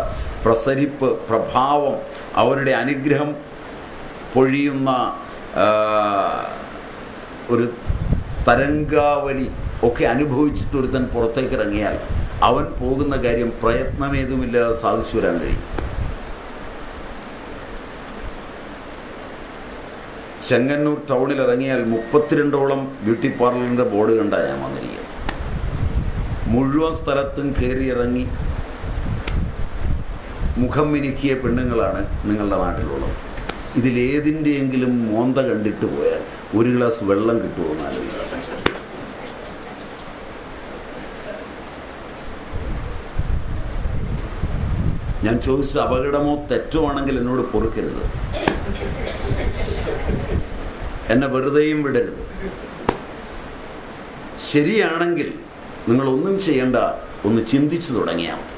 S1: പ്രസരിപ്പ്, പ്രഭാവം, അവരുടെ അനുഗ്രഹം പൊഴിയുന്ന ഒരു തരംഗാവലി ഒക്കെ അനുഭവിച്ചിട്ട് ഒരുത്തൻ പുറത്തേക്ക് ഇറങ്ങിയാൽ അവൻ പോകുന്ന കാര്യം പ്രയത്നമേതുമില്ലാതെ സാധിച്ചു വരാൻ കഴിയും. ചെങ്ങന്നൂർ ടൗണിൽ ഇറങ്ങിയാൽ 32ഓളം ബ്യൂട്ടി പാർലറിൻ്റെ ബോർഡ് കണ്ടാണ് ഞാൻ വന്നിരിക്കുന്നത്. മുഴുവൻ സ്ഥലത്തും കയറിയിറങ്ങി മുഖം മിനുക്കിയ പെണ്ണുങ്ങളാണ് നിങ്ങളുടെ നാട്ടിലുള്ളത്. ഇതിലേതിൻ്റെയെങ്കിലും മോന്ത കണ്ടിട്ട് പോയാൽ ഒരു ഗ്ലാസ് വെള്ളം കിട്ടുമോ ആലോചിക്കുക. ഞാൻ ചോദിച്ച അപകടമോ തെറ്റോ ആണെങ്കിൽ എന്നോട് പൊറുക്കരുത്, എന്നെ വെറുതെയും വിടരുത്. ശരിയാണെങ്കിൽ നിങ്ങളൊന്നും ചെയ്യേണ്ട, ഒന്ന് ചിന്തിച്ചു തുടങ്ങിയാൽ മതി.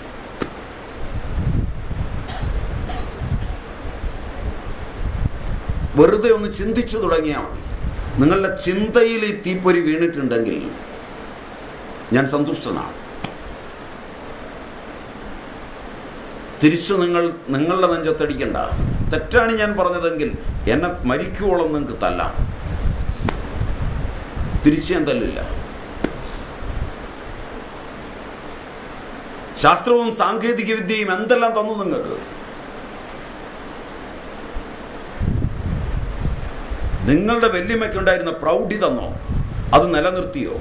S1: വെറുതെ ഒന്ന് ചിന്തിച്ചു തുടങ്ങിയാൽ മതി. നിങ്ങളുടെ ചിന്തയിൽ ഈ തീപ്പൊരി വീണിട്ടുണ്ടെങ്കിൽ ഞാൻ സന്തുഷ്ടനാണ്. തിരിച്ചു നിങ്ങളുടെ നെഞ്ചത്തടിക്കണ്ട. തെറ്റാണ് ഞാൻ പറഞ്ഞതെങ്കിൽ എന്നെ മരിക്കുവോളം നിങ്ങൾക്ക് തല്ലാം. തിരിച്ചു ഞാൻ തല്ലില്ല. ശാസ്ത്രവും സാങ്കേതിക വിദ്യയും എന്തെല്ലാം തന്നു നിങ്ങൾക്ക്? നിങ്ങളുടെ വല്യമ്മയ്ക്കുണ്ടായിരുന്ന പ്രൗഢി തന്നോ? അത് നിലനിർത്തിയോ?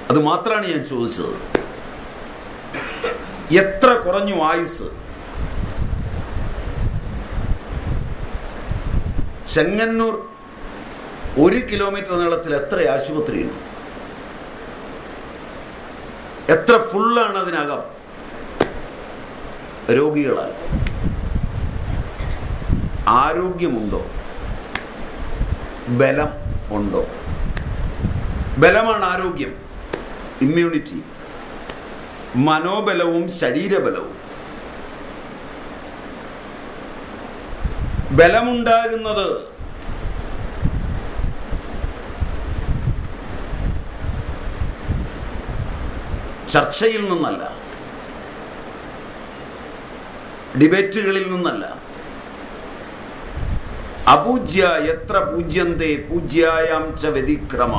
S1: അത് മാത്രമാണ് ഞാൻ ചോദിച്ചത്. എത്ര കുറഞ്ഞു ആയുസ്? ചെങ്ങന്നൂർ 1 കിലോമീറ്റർ നീളത്തിൽ എത്ര ആശുപത്രിയുണ്ട്? എത്ര ഫുള്ളാണ് അതിനകം രോഗികളാൽ? ആരോഗ്യമുണ്ടോ? ബലം ഉണ്ടോ? ബലമാണ് ആരോഗ്യം, ഇമ്മ്യൂണിറ്റി, മനോബലവും ശരീരബലവും. ബലമുണ്ടാകുന്നത് ചർച്ചയിൽ നിന്നല്ല, ഡിബേറ്റുകളിൽ നിന്നല്ല. അപൂജ്യ എത്ര പൂജ്യന്തേ പൂജ്യായാം ച വ്യതിക്രമ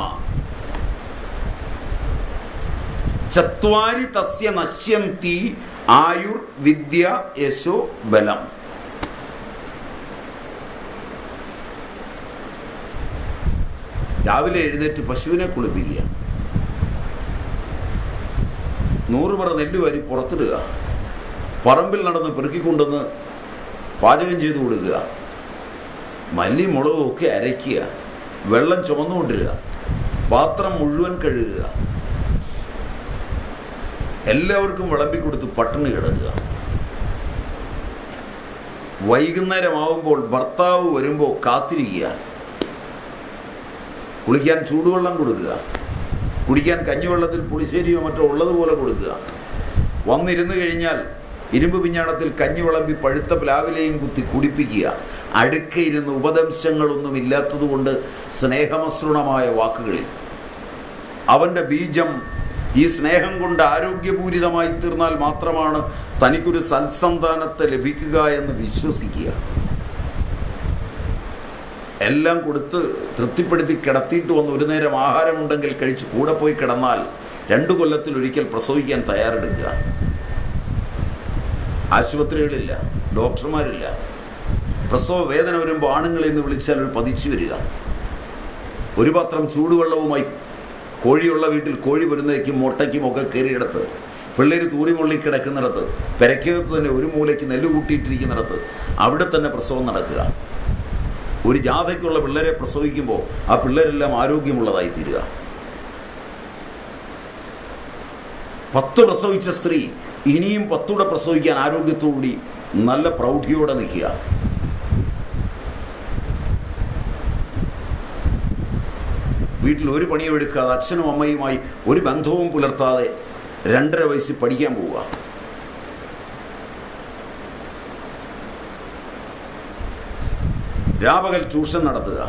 S1: ചത്വാരി തസ്യ നശ്യന്തി ആയുർ വിദ്യ യശോ ബലം. രാവിലെ എഴുന്നേറ്റ് പശുവിനെ കുളിപ്പിക്കുക, 100 പറ നെല്ല് വാരി പുറത്തിടുക, പറമ്പിൽ നടന്ന് പെറുക്കിക്കൊണ്ടുവന്ന് പാചകം ചെയ്തു കൊടുക്കുക, മല്ലി മുളകും ഒക്കെ അരയ്ക്കുക, വെള്ളം ചുമന്നുകൊണ്ടിരിക്കുക, പാത്രം മുഴുവൻ കഴുകുക, എല്ലാവർക്കും വിളമ്പിക്കൊടുത്ത് പട്ടിണി കിടക്കുക. വൈകുന്നേരമാവുമ്പോൾ ഭർത്താവ് വരുമ്പോൾ കാത്തിരിക്കുക, കുളിക്കാൻ ചൂടുവെള്ളം കൊടുക്കുക, കുടിക്കാൻ കഞ്ഞിവെള്ളത്തിൽ പുളിശ്ശേരിയോ മറ്റോ ഉള്ളതുപോലെ കൊടുക്കുക. വന്നിരുന്നു കഴിഞ്ഞാൽ ഇരുമ്പ് പിഞ്ഞാണത്തിൽ കഞ്ഞി വിളമ്പി പഴുത്ത പ്ലാവിലെയും കുത്തി കുടിപ്പിക്കുക. അടുക്കയിരുന്ന് ഉപദംശങ്ങളൊന്നും ഇല്ലാത്തതുകൊണ്ട് സ്നേഹമസൃണമായ വാക്കുകളിൽ അവൻ്റെ ബീജം ഈ സ്നേഹം കൊണ്ട് ആരോഗ്യപൂരിതമായി തീർന്നാൽ മാത്രമാണ് തനിക്കൊരു സൽസന്താനത്തെ ലഭിക്കുക എന്ന് വിശ്വസിക്കുക. എല്ലാം കൊടുത്ത് തൃപ്തിപ്പെടുത്തി കിടത്തിയിട്ട് വന്ന് ഒരു നേരം ആഹാരമുണ്ടെങ്കിൽ കഴിച്ച് കൂടെ പോയി കിടന്നാൽ 2 കൊല്ലത്തിലൊരിക്കൽ പ്രസവിക്കാൻ തയ്യാറെടുക്കുക. ആശുപത്രികളില്ല, ഡോക്ടർമാരില്ല. പ്രസവ വേദന വരുമ്പോൾ ആണുങ്ങളെ എന്ന് വിളിച്ചാൽ ഒരു പതിച്ചു വരിക. ഒരു പാത്രം ചൂടുവെള്ളവുമായി കോഴിയുള്ള വീട്ടിൽ കോഴി വരുന്നേക്കും മുട്ടയ്ക്കും ഒക്കെ കയറിയിടത്ത്, പിള്ളേർ തൂറിമുള്ളി കിടക്കുന്നിടത്ത്, പെരക്കകത്ത് തന്നെ ഒരു മൂലയ്ക്ക് നെല്ല് കൂട്ടിയിട്ടിരിക്കുന്നിടത്ത് അവിടെ തന്നെ പ്രസവം നടക്കുക. ഒരു ജാഥയ്ക്കുള്ള പിള്ളേരെ പ്രസവിക്കുമ്പോൾ ആ പിള്ളേരെല്ലാം ആരോഗ്യമുള്ളതായി തീരുക. 10 പ്രസവിച്ച സ്ത്രീ ഇനിയും 10 കൂടെ പ്രസവിക്കാൻ ആരോഗ്യത്തോടുകൂടി നല്ല പ്രൗഢിയോടെ നിൽക്കുക. വീട്ടിൽ ഒരു പണിയും എടുക്കാതെ അച്ഛനും അമ്മയുമായി ഒരു ബന്ധവും പുലർത്താതെ 2.5 വയസ്സിൽ പഠിക്കാൻ പോവുക. രാപകൽ ട്യൂഷൻ നടത്തുക,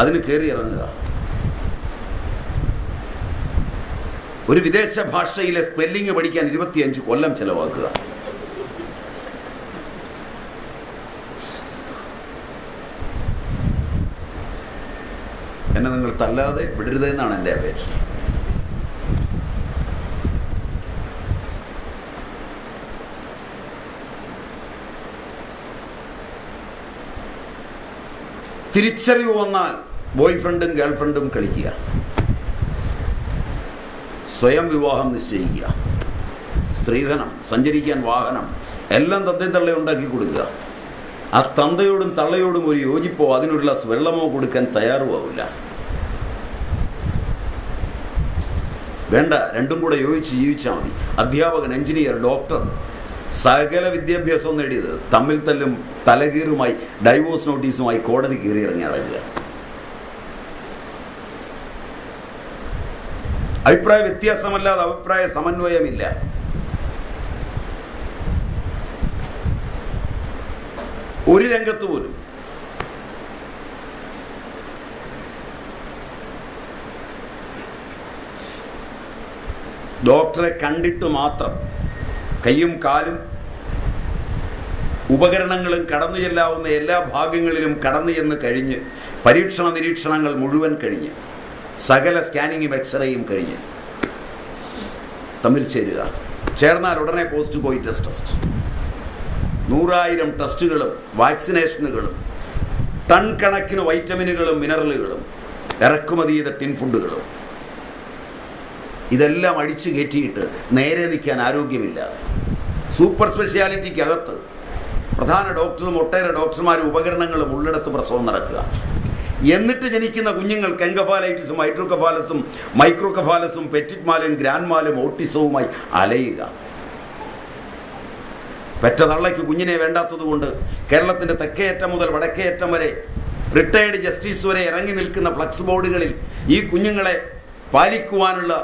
S1: അതിന് കയറി ഇറങ്ങുക. ഒരു വിദേശ ഭാഷയിലെ സ്പെല്ലിംഗ് പഠിക്കാൻ 25 കൊല്ലം ചെലവാക്കുക. എന്നെ നിങ്ങൾ തല്ലാതെ വിടരുതെന്നാണ് എൻ്റെ അപേക്ഷ. തിരിച്ചറിവ് വന്നാൽ ബോയ് ഫ്രണ്ടും ഗേൾ ഫ്രണ്ടും കളിക്കുക, സ്വയം വിവാഹം നിശ്ചയിക്കുക, സ്ത്രീധനം, സഞ്ചരിക്കാൻ വാഹനം എല്ലാം തന്തയും തള്ളയും ഉണ്ടാക്കി കൊടുക്കുക. ആ തന്തയോടും തള്ളയോടും ഒരു യോജിപ്പോ അതിനൊരു ഗ്ലാസ് വെള്ളമോ കൊടുക്കാൻ തയ്യാറുമാവില്ല. വേണ്ട, രണ്ടും കൂടെ യോജിച്ച് ജീവിച്ചാൽ മതി. അധ്യാപകൻ, എഞ്ചിനീയർ, ഡോക്ടർ, സകല വിദ്യാഭ്യാസവും നേടിയത് തമ്മിൽ തല്ലും തലകീറുമായി ഡൈവോഴ്സ് നോട്ടീസുമായി കോടതി കയറി ഇറങ്ങി നടക്കുക. അഭിപ്രായ വ്യത്യാസമല്ലാതെ അഭിപ്രായ സമന്വയമില്ല. ഒരു രംഗത്ത് പോലും ഡോക്ടറെ കണ്ടിട്ട് മാത്രം കൈയും കാലും ഉപകരണങ്ങളും കടന്നു ചെല്ലാവുന്ന എല്ലാ ഭാഗങ്ങളിലും കടന്നു ചെന്ന് കഴിഞ്ഞ് പരീക്ഷണ നിരീക്ഷണങ്ങൾ മുഴുവൻ കഴിഞ്ഞ് സകല സ്കാനിങ്ങും എക്സ്റേയും കഴിഞ്ഞ് തമ്മിൽ ചേരുക. ചേർന്നാൽ ഉടനെ പോസ്റ്റ് പോയി ടെസ്റ്റ് 100,000 ടെസ്റ്റുകളും വാക്സിനേഷനുകളും ടൺ കണക്കിന് വൈറ്റമിനുകളും മിനറലുകളും ഇറക്കുമതി ചെയ്ത ടിൻ ഫുഡുകളും ഇതെല്ലാം അടിച്ചു കയറ്റിയിട്ട് നേരെ നിൽക്കാൻ ആരോഗ്യമില്ലാതെ സൂപ്പർ സ്പെഷ്യാലിറ്റിക്കകത്ത് പ്രധാന ഡോക്ടറും ഒട്ടേറെ ഡോക്ടർമാരും ഉപകരണങ്ങളും ഉള്ളിടത്ത് പ്രസവം നടക്കുക. എന്നിട്ട് ജനിക്കുന്ന കുഞ്ഞുങ്ങൾക്ക് എൻകഫാലൈറ്റിസും ഹൈഡ്രോകഫാലസും മൈക്രോകഫാലസും പെറ്റിറ്റ്മാലും ഗ്രാൻഡ്മാലും ഓട്ടിസവുമായി അലയുക. പെറ്റ തള്ളയ്ക്ക് കുഞ്ഞിനെ വേണ്ടാത്തതുകൊണ്ട് കേരളത്തിൻ്റെ തെക്കേയറ്റം മുതൽ വടക്കേയറ്റം വരെ റിട്ടയേർഡ് ജസ്റ്റിസ് വരെ ഇറങ്ങി നിൽക്കുന്ന ഫ്ലക്സ് ബോർഡുകളിൽ ഈ കുഞ്ഞുങ്ങളെ പാലിക്കുവാനുള്ള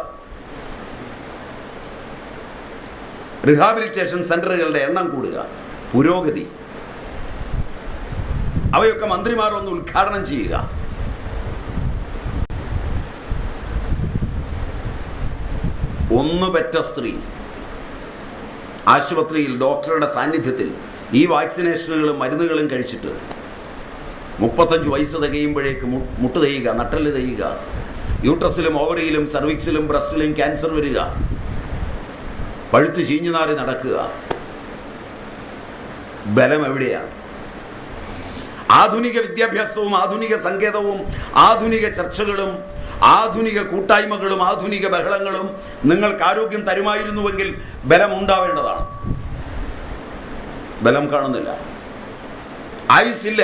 S1: റിഹാബിലിറ്റേഷൻ സെൻ്ററുകളുടെ എണ്ണം കൂടുക. പുരോഗതി. അവയൊക്കെ മന്ത്രിമാർ ഒന്ന് ഉദ്ഘാടനം ചെയ്യുക. ഒന്ന് പെറ്റ സ്ത്രീ ആശുപത്രിയിൽ ഡോക്ടറുടെ സാന്നിധ്യത്തിൽ ഈ വാക്സിനേഷനുകളും മരുന്നുകളും കഴിച്ചിട്ട് 35 വയസ്സ് തികയുമ്പോഴേക്ക് മുട്ട് തെയ്യുക, നട്ടല് തെയ്യുക, യൂട്രസിലും ഓവറിയിലും സർവിക്സിലും ബ്രസ്റ്റിലും ക്യാൻസർ വരിക, പഴുത്ത് ചീഞ്ഞുനാറി നടക്കുക. ബലം എവിടെയാണ്? ആധുനിക വിദ്യാഭ്യാസവും ആധുനിക സങ്കേതവും ആധുനിക ചർച്ചകളും ആധുനിക കൂട്ടായ്മകളും ആധുനിക ബഹളങ്ങളും നിങ്ങൾക്ക് ആരോഗ്യം തരുമായിരുന്നുവെങ്കിൽ ബലം ഉണ്ടാവേണ്ടതാണ്. ബലം കാണുന്നില്ല, ആയുസ്സില്ല.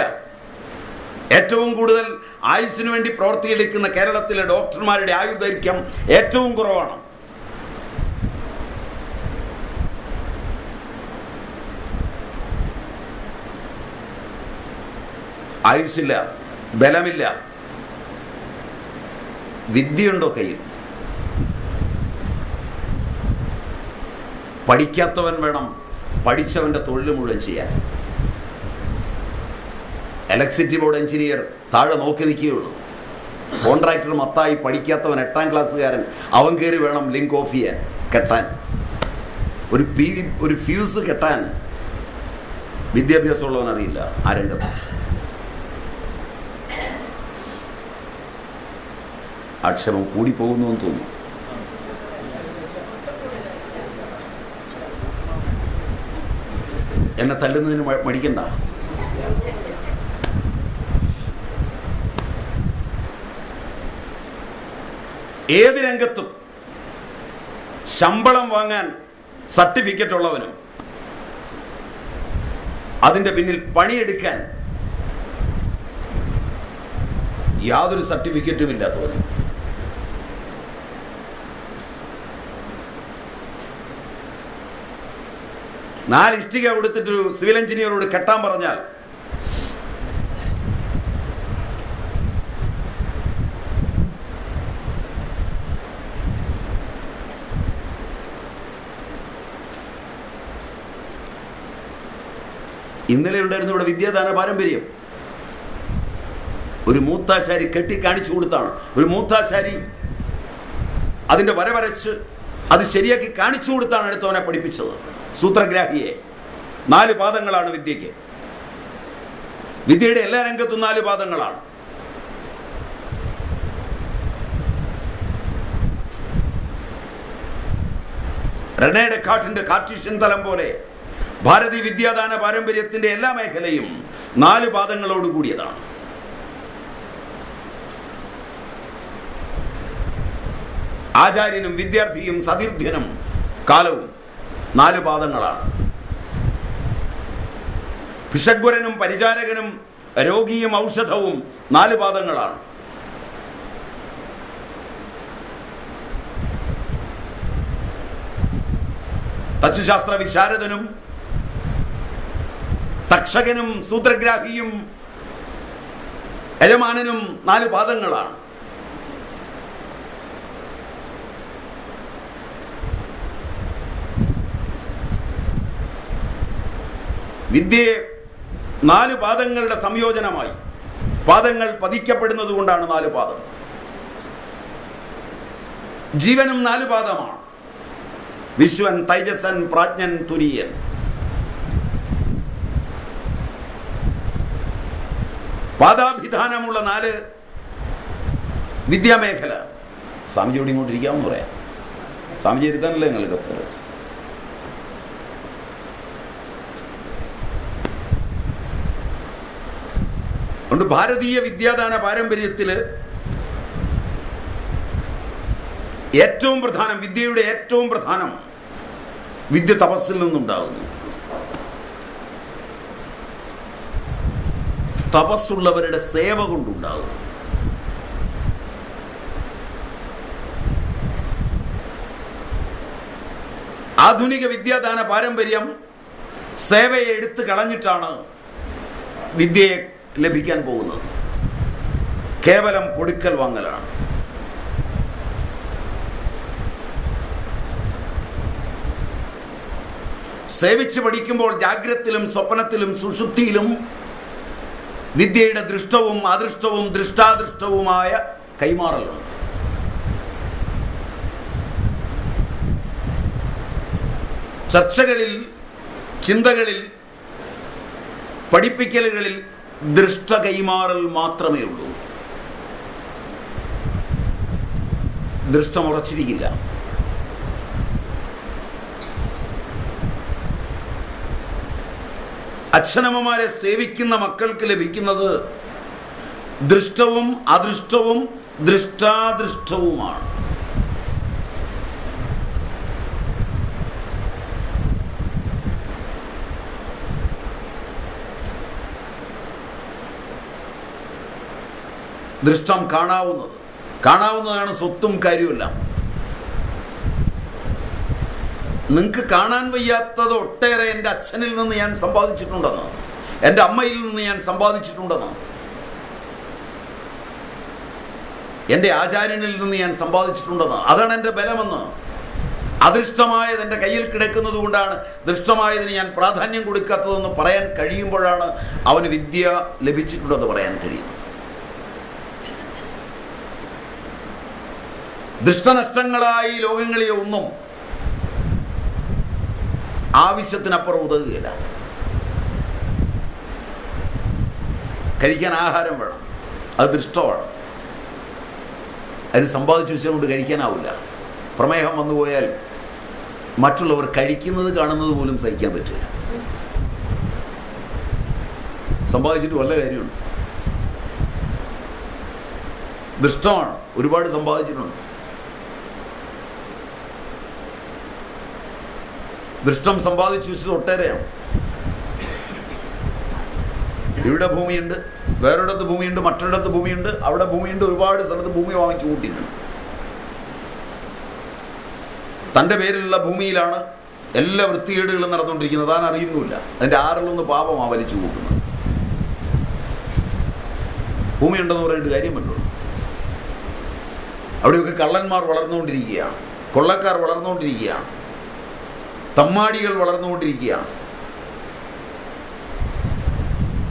S1: ഏറ്റവും കൂടുതൽ ആയുസ്സിനു വേണ്ടി പ്രവർത്തിയെടുക്കുന്ന കേരളത്തിലെ ഡോക്ടർമാരുടെ ആയുർദൈർഘ്യം ഏറ്റവും കുറവാണ്. ആയുസ്സില്ല, ബലമില്ല. വിദ്യയുണ്ടോ കയ്യിൽ? പഠിക്കാത്തവൻ വേണം പഠിച്ചവൻ്റെ തൊഴിൽ മുഴുവൻ ചെയ്യാൻ. ഇലക്ട്രിസിറ്റി ബോർഡ് എഞ്ചിനീയർ താഴെ നോക്കി നിൽക്കുകയുള്ളൂ. കോൺട്രാക്ടർ മത്തായി പഠിക്കാത്തവൻ 8ാം ക്ലാസ്സുകാരൻ അവൻ കയറി വേണം ലിങ്ക് ഓഫ് ചെയ്യാൻ, കെട്ടാൻ. ഒരു ഫ്യൂസ് കെട്ടാൻ വിദ്യാഭ്യാസമുള്ളവൻ അറിയില്ല ആ രംഗത്ത്. ആക്ഷേപം കൂടിപ്പോകുന്നു എന്ന് തോന്നുന്നു. എന്നെ തല്ലുന്നതിന് മടിക്കണ്ട. ഏത് രംഗത്തും ശമ്പളം വാങ്ങാൻ സർട്ടിഫിക്കറ്റ് ഉള്ളവനും അതിൻ്റെ പിന്നിൽ പണിയെടുക്കാൻ യാതൊരു സർട്ടിഫിക്കറ്റും ഇല്ലാത്തവനും, നാല് ഇഷ്ടിക കൊടുത്തിട്ട് സിവിൽ എഞ്ചിനീയറോട് കെട്ടാൻ പറഞ്ഞാൽ ഇന്നലെ ഉണ്ടായിരുന്നു ഇവിടെ വിദ്യാദാന പാരമ്പര്യം. ഒരു മൂത്താശാരി കെട്ടി കാണിച്ചു കൊടുത്താണ്. ഒരു മൂത്താശാരി അതിൻ്റെ വരച്ച് അത് ശരിയാക്കി കാണിച്ചു കൊടുത്താണ് അടുത്തവനെ പഠിപ്പിച്ചത്. സൂത്രഗ്രാഹിയെ 4 പാദങ്ങളാണ് വിദ്യയ്ക്ക്. വിദ്യയുടെ എല്ലാ രംഗത്തും 4 പാദങ്ങളാണ്. റെനെ ഡെക്കാർട്ടിന്റെ കാർട്ടീഷ്യൻ തലം പോലെ ഭാരതീയ വിദ്യാദാന പാരമ്പര്യത്തിന്റെ എല്ലാ മേഖലയും 4 പാദങ്ങളോട് കൂടിയതാണ്. ആചാര്യനും വിദ്യാർത്ഥിയും സതീർത്ഥ്യനും കാലവും 4 പാദങ്ങളാണ്. ഭിഷഗ്വരനും പരിചാരകനും രോഗിയും ഔഷധവും 4 പാദങ്ങളാണ്. തച്ചുശാസ്ത്ര വിശാരദനും തക്ഷകനും സൂത്രഗ്രാഹിയും യജമാനനും 4 പാദങ്ങളാണ്. വിദ്യയെ 4 പാദങ്ങളുടെ സംയോജനമായി പാദങ്ങൾ പതിക്കപ്പെടുന്നത് കൊണ്ടാണ് 4 പാദം. ജീവനും 4 പാദമാണ്. വിശ്വൻ, തൈജസൻ, പ്രാജ്ഞൻ, തുരീയൻ. പാദാഭിധാനമുള്ള 4 വിദ്യാമേഖല. സ്വാമിജിയോട് ഇങ്ങോട്ട് ഇരിക്കാമെന്ന് പറയാം. സ്വാമിജി ഇരുത്താനല്ലേ നിങ്ങൾ കസേര? അതുകൊണ്ട് ഭാരതീയ വിദ്യാദാന പാരമ്പര്യത്തിൽ ഏറ്റവും പ്രധാനം, വിദ്യയുടെ ഏറ്റവും പ്രധാനം വിദ്യ തപസ്സിൽ നിന്നുണ്ടാകുന്നു. തപസ്സുള്ളവരുടെ സേവ കൊണ്ടുണ്ടാകുന്നു. ആധുനിക വിദ്യാദാന പാരമ്പര്യം സേവയെ എടുത്തു കളഞ്ഞിട്ടാണ് വിദ്യയെ ലഭിക്കാൻ പോകുന്നത്. കേവലം കൊടുക്കൽ വാങ്ങലാണ്. സേവിച്ച് പഠിക്കുമ്പോൾ ജാഗ്രത്തിലും സ്വപ്നത്തിലും സുഷുപ്തിയിലും വിദ്യയുടെ ദൃഷ്ടവും അദൃഷ്ടവും ദൃഷ്ടാദൃഷ്ടവുമായ കൈമാറലുണ്ട്. ചർച്ചകളിൽ, ചിന്തകളിൽ, പഠിപ്പിക്കലുകളിൽ ദൃഷ്ട കൈമാറൽ മാത്രമേ ഉള്ളൂ. ദൃഷ്ടമുറച്ചിരിക്കില്ല. അച്ഛനമ്മമാരെ സേവിക്കുന്ന മക്കൾക്ക് ലഭിക്കുന്നത് ദൃഷ്ടവും അദൃഷ്ടവും ദൃഷ്ടാദൃഷ്ടവുമാണ്. ദൃഷ്ടം കാണാവുന്നതാണ് സ്വത്തും കാര്യവുമെല്ലാം. നിങ്ങൾക്ക് കാണാൻ വയ്യാത്തത് ഒട്ടേറെ എൻ്റെ അച്ഛനിൽ നിന്ന് ഞാൻ സമ്പാദിച്ചിട്ടുണ്ടെന്ന്, എൻ്റെ അമ്മയിൽ നിന്ന് ഞാൻ സമ്പാദിച്ചിട്ടുണ്ടെന്ന്, എൻ്റെ ആചാര്യനിൽ നിന്ന് ഞാൻ സമ്പാദിച്ചിട്ടുണ്ടെന്ന്. അതാണ് എൻ്റെ ബലമെന്ന്. അദൃഷ്ടമായത് എൻ്റെ കയ്യിൽ കിടക്കുന്നത് കൊണ്ടാണ് ദൃഷ്ടമായതിന് ഞാൻ പ്രാധാന്യം കൊടുക്കാത്തതെന്ന് പറയാൻ കഴിയുമ്പോഴാണ് അവന് വിദ്യ ലഭിച്ചിട്ടുണ്ടെന്ന് പറയാൻ കഴിയുന്നത്. ദൃഷ്ടനഷ്ടങ്ങളായി ലോകങ്ങളിലെ ഒന്നും ആവശ്യത്തിനപ്പുറം ഉതകുകയില്ല. കഴിക്കാൻ ആഹാരം വേണം, അത് ദൃഷ്ടമാണ്. അതിന് സമ്പാദിച്ചു വെച്ചുകൊണ്ട് കഴിക്കാനാവില്ല. പ്രമേഹം വന്നുപോയാൽ മറ്റുള്ളവർ കഴിക്കുന്നത് കാണുന്നത് പോലും സഹിക്കാൻ പറ്റില്ല. സമ്പാദിച്ചിട്ട് വല്ല കാര്യമുണ്ട്? ദുഷ്ടമാണ്. ഒരുപാട് സമ്പാദിച്ചിട്ടുണ്ട്. ദൃഷ്ടം സമ്പാദിച്ചു വെച്ചത് ഒട്ടേറെയാണ്. ഇവിടെ ഭൂമിയുണ്ട്, വേറൊരിടത്ത് ഭൂമിയുണ്ട്, മറ്റൊരിടത്ത് ഭൂമിയുണ്ട്, അവിടെ ഭൂമിയുണ്ട്, ഒരുപാട് സ്ഥലത്ത് ഭൂമി വാങ്ങിച്ചു കൂട്ടിയിട്ടുണ്ട്. തൻ്റെ പേരിലുള്ള ഭൂമിയിലാണ് എല്ലാ വൃത്തികേടുകളും നടന്നുകൊണ്ടിരിക്കുന്നത്. താൻ അറിയുന്നുമില്ല. അതിൻ്റെ ആറിലൊന്ന് പാപമാണ് വലിച്ചു കൂട്ടുന്നത്. ഭൂമിയുണ്ടെന്ന് പറഞ്ഞിട്ട് കാര്യം പറ്റുള്ളൂ. അവിടെയൊക്കെ കള്ളന്മാർ വളർന്നുകൊണ്ടിരിക്കുകയാണ്, കൊള്ളക്കാർ വളർന്നുകൊണ്ടിരിക്കുകയാണ്, തമ്മാടികൾ വളർന്നുകൊണ്ടിരിക്കുകയാണ്.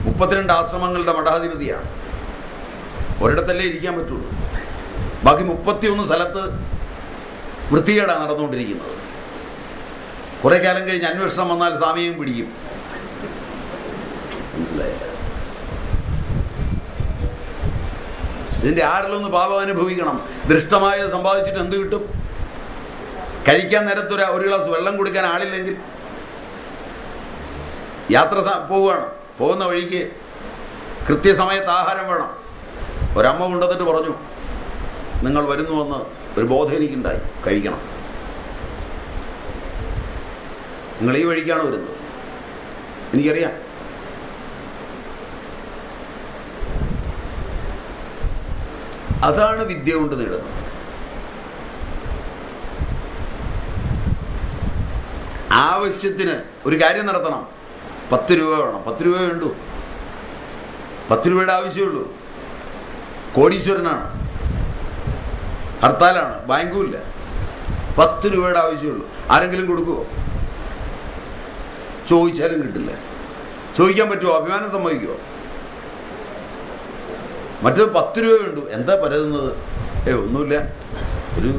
S1: 32 ആശ്രമങ്ങളുടെ മഠാധിപതിയാണ്. ഒരിടത്തല്ലേ ഇരിക്കാൻ പറ്റുള്ളൂ. ബാക്കി 31 സ്ഥലത്ത് വൃത്തികേടാണ് നടന്നുകൊണ്ടിരിക്കുന്നത്. കുറെ കാലം കഴിഞ്ഞ് അന്വേഷണം വന്നാൽ സ്വാമിയും പിടിക്കും. മനസ്സിലായില്ല? ഇതിൻ്റെ ആരിലൊന്ന് പാപം അനുഭവിക്കണം. ദൃഷ്ടമായത് സമ്പാദിച്ചിട്ട് എന്ത് കിട്ടും? കഴിക്കാൻ നേരത്ത് ഒരു ഗ്ലാസ് വെള്ളം കൊടുക്കാൻ ആളില്ലെങ്കിൽ, യാത്ര പോവുകയാണ്, പോകുന്ന വഴിക്ക് കൃത്യസമയത്ത് ആഹാരം വേണം. ഒരമ്മ കൊണ്ടുവന്നിട്ട് പറഞ്ഞു, നിങ്ങൾ വരുന്നുവെന്ന് ഒരു ബോധം എനിക്കുണ്ടായി, കഴിക്കണം. നിങ്ങൾ ഈ വഴിക്കാണ് വരുന്നത്, എനിക്കറിയാം. അതാണ് വിദ്യ കൊണ്ട് നേടുന്നത്. ആവശ്യത്തിന് ഒരു കാര്യം നടത്തണം, 10 രൂപ വേണം. 10 രൂപ വേണ്ടു. 10 രൂപയുടെ ആവശ്യമുള്ളൂ. കോടീശ്വരനാണ്, ഹർത്താലാണ്, ബാങ്കുമില്ല, 10 രൂപയുടെ ആവശ്യമുള്ളൂ. ആരെങ്കിലും കൊടുക്കുമോ? ചോദിച്ചാലും കിട്ടില്ല. ചോദിക്കാൻ പറ്റുമോ? അഭിമാനം സമ്മതിക്കുമോ? മറ്റത് 10 രൂപ വേണ്ടു. എന്താ പരതുന്നത്? ഒന്നുമില്ല, ഒരു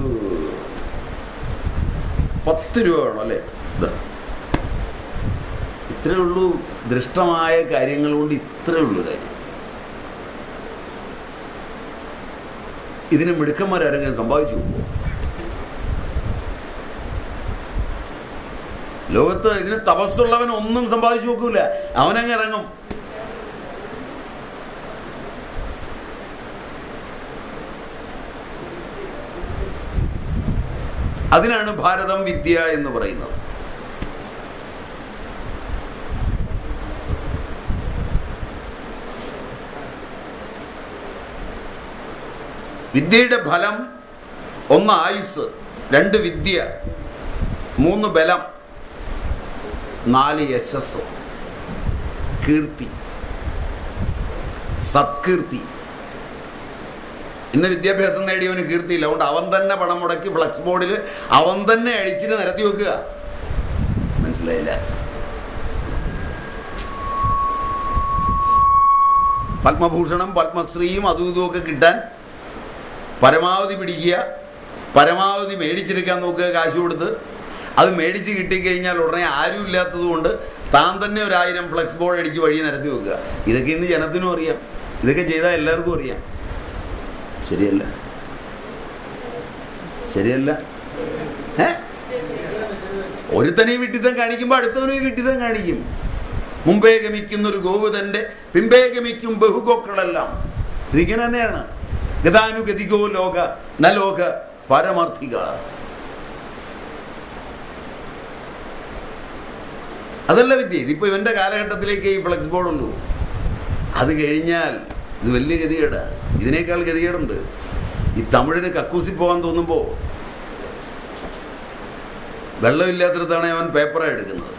S1: 10 രൂപ വേണം അല്ലേ? ഇത്രയേ ഉള്ളൂ. ദൃഷ്ടമായ കാര്യങ്ങൾ കൊണ്ട് ഇത്രയേ ഉള്ളൂ കാര്യം. ഇതിന് മിടുക്കന്മാരാരെങ്കിലും സമ്പാദിച്ചു പോകുമോ? ലോകത്ത് ഇതിന് തപസ്സുള്ളവൻ ഒന്നും സമ്പാദിച്ചു നോക്കൂല. അവനങ്ങ് ഇറങ്ങും. അതിനാണ് ഭാരതം വിദ്യ എന്ന് പറയുന്നത്. വിദ്യയുടെ ഫലം 1 ആയുസ്, 2 വിദ്യ, 3 ബലം, 4 യശസ്, കീർത്തി, സത്കീർത്തി. ഇന്ന് വിദ്യാഭ്യാസം നേടിയവന് കീർത്തിയില്ല. അതുകൊണ്ട് അവൻ തന്നെ പണം മുടക്കി ഫ്ലക്സ് ബോർഡിൽ അവൻ തന്നെ അടിച്ചിട്ട് നിരത്തി വെക്കുക. മനസ്സിലായില്ല? പത്മഭൂഷണം പത്മശ്രീയും അതും ഇതുമൊക്കെ കിട്ടാൻ പരമാവധി പിടിക്കുക, പരമാവധി മേടിച്ചെടുക്കാൻ നോക്കുക കാശ് കൊടുത്ത്. അത് മേടിച്ച് കിട്ടിക്കഴിഞ്ഞാൽ ഉടനെ ആരും ഇല്ലാത്തത് കൊണ്ട് താൻ തന്നെ 1000 ഫ്ലക്സ് ബോർഡ് അടിച്ച് വഴി നിരത്തി വെക്കുക. ഇതൊക്കെ ഇന്ന് ജനത്തിനും അറിയാം. ഇതൊക്കെ ചെയ്താൽ എല്ലാവർക്കും അറിയാം. ശരിയല്ല? ശരിയല്ല? ഒരുത്തനെ വിട്ടിത്തം കാണിക്കുമ്പോൾ അടുത്തവനെ വിട്ടിത്തം കാണിക്കും. മുമ്പേ ഗമിക്കുന്നൊരു ഗോവുതൻ്റെ പിമ്പേ ഗമിക്കും ബഹുഗോക്കളെല്ലാം. ഇതിങ്ങനെ തന്നെയാണ്. ഗതാനുഗതികോ ലോക ന ലോക പാരമാർത്ഥിക. അതല്ല വിദ്യ. ഇതിപ്പോൾ ഇവൻ്റെ കാലഘട്ടത്തിലേക്ക് ഈ ഫ്ലക്സ് ബോർഡുള്ളൂ. അത് കഴിഞ്ഞാൽ ഇത് വലിയ ഗതികേട്. ഇതിനേക്കാൾ ഗതികേടുണ്ട്. ഈ തമിഴിന് കക്കൂസി പോകാൻ തോന്നുമ്പോൾ വെള്ളമില്ലാത്തിടത്താണ് അവൻ പേപ്പറാണ് എടുക്കുന്നത്.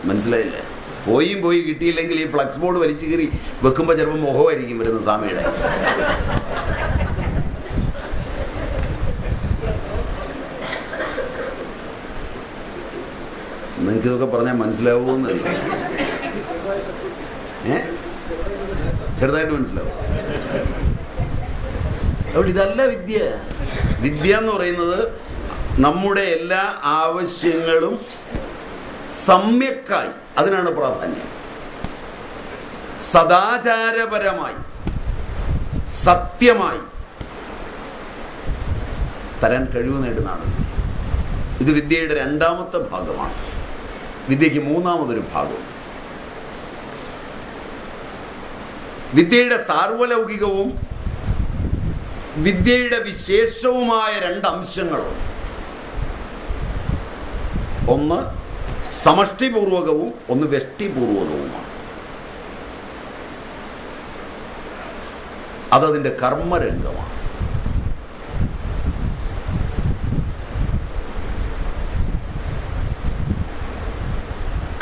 S1: മനസ്സിലായില്ലേ? പോയി കിട്ടിയില്ലെങ്കിൽ ഈ ഫ്ലക്സ് ബോർഡ് വലിച്ചു കയറി വെക്കുമ്പോൾ ചിലപ്പോൾ മുഖമായിരിക്കും വരുന്നത് സ്വാമിയുടെ. നിങ്ങൾക്ക് ഇതൊക്കെ പറഞ്ഞാൽ മനസ്സിലാവുമെന്നല്ല. ചെറുതായിട്ട് മനസ്സിലാവും. അതുകൊണ്ട് ഇതല്ല വിദ്യ. വിദ്യ എന്ന് പറയുന്നത് നമ്മുടെ എല്ലാ ആവശ്യങ്ങളും സമ്യക്കായി, അതിനാണ് പ്രാധാന്യം. സദാചാരപരമായി സത്യമായി തരാൻ കഴിവ് നേടുന്നതാണ് വിദ്യ. ഇത് വിദ്യയുടെ 2ാമത്തെ ഭാഗമാണ്. വിദ്യയ്ക്ക് 3ാമതൊരു ഭാഗം. വിദ്യയുടെ സാർവലൗകികവും വിദ്യയുടെ വിശേഷവുമായ രണ്ട് അംശങ്ങളുണ്ട്. ഒന്ന് സമഷ്ടിപൂർവകവും ഒന്ന് വ്യഷ്ടിപൂർവകവുമാണ്. അതതിൻ്റെ കർമ്മരംഗമാണ്.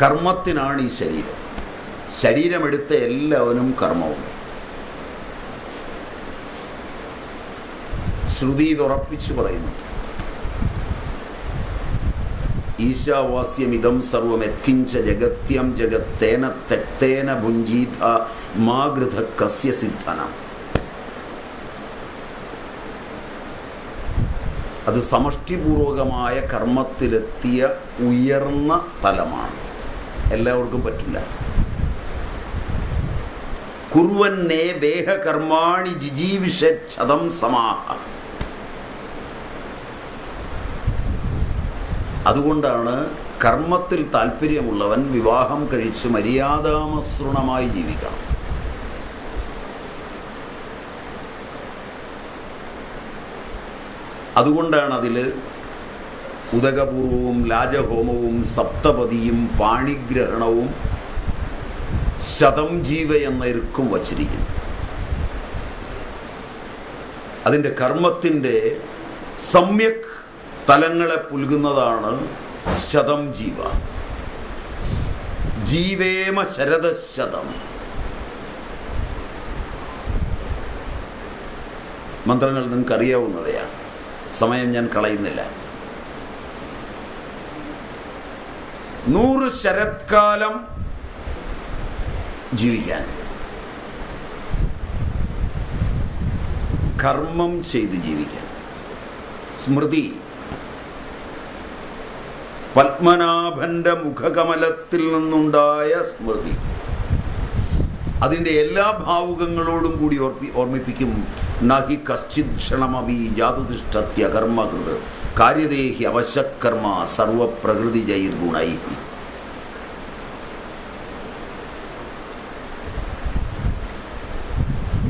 S1: കർമ്മത്തിനാണ് ഈ ശരീരം. ശരീരമെടുത്ത എല്ലാവനും കർമ്മമുണ്ട്. ശ്രുതി ഇതുറപ്പിച്ചു പറയുന്നു. ഈശാവാസ്യമിതം സർവമെത്കിഞ്ച ജഗത്യം ജഗത്തേന തെക്തേന ഭുഞ്ജീത മാഗൃത കസ്യ സിദ്ധന. അത് സമഷ്ടിപൂർവകമായ കർമ്മത്തിലെത്തിയ ഉയർന്ന തലമാണ്. എല്ലാവർക്കും പറ്റില്ല. കുർവന്നേ വേഹ കർമാണി ജിജീവിഷദം സമാഹ. അതുകൊണ്ടാണ് കർമ്മത്തിൽ താല്പര്യമുള്ളവൻ വിവാഹം കഴിച്ച് മര്യാദാമസൃണമായി ജീവിക്കണം. അതുകൊണ്ടാണ് അതിൽ ഉദകപൂർവവും ലാജഹോമവും സപ്തപതിയും പാണിഗ്രഹണവും ശതം ജീവ എന്ന ഇറുക്കും വച്ചിരിക്കുന്നു. അതിൻ്റെ കർമ്മത്തിൻ്റെ സമ്യക് തലങ്ങളെ പുൽകുന്നതാണ് ശതം ജീവ. ജീവേമ ശരദശതം. മന്ത്രങ്ങൾ നിങ്ങൾക്ക് അറിയാവുന്നവയാണ്. സമയം ഞാൻ കളയുന്നില്ല. 100 ശരത്കാലം ജീവിക്കാൻ കർമ്മം ചെയ്ത് ജീവിക്കാൻ. സ്മൃതി പത്മനാഭന്റെ മുഖകമലത്തിൽ നിന്നുണ്ടായ സ്മൃതി അതിൻ്റെ എല്ലാ ഭാവുകങ്ങളോടും കൂടി ഓർമ്മിപ്പിക്കും. നഹി കശ്ചിത് ക്ഷണമപി ജാതുതിഷ്ഠത്യകർമ്മകൃത് കാര്യദേഹി അവശക്കർമ്മ സർവപ്രകൃതിജൈർഗുണൈ.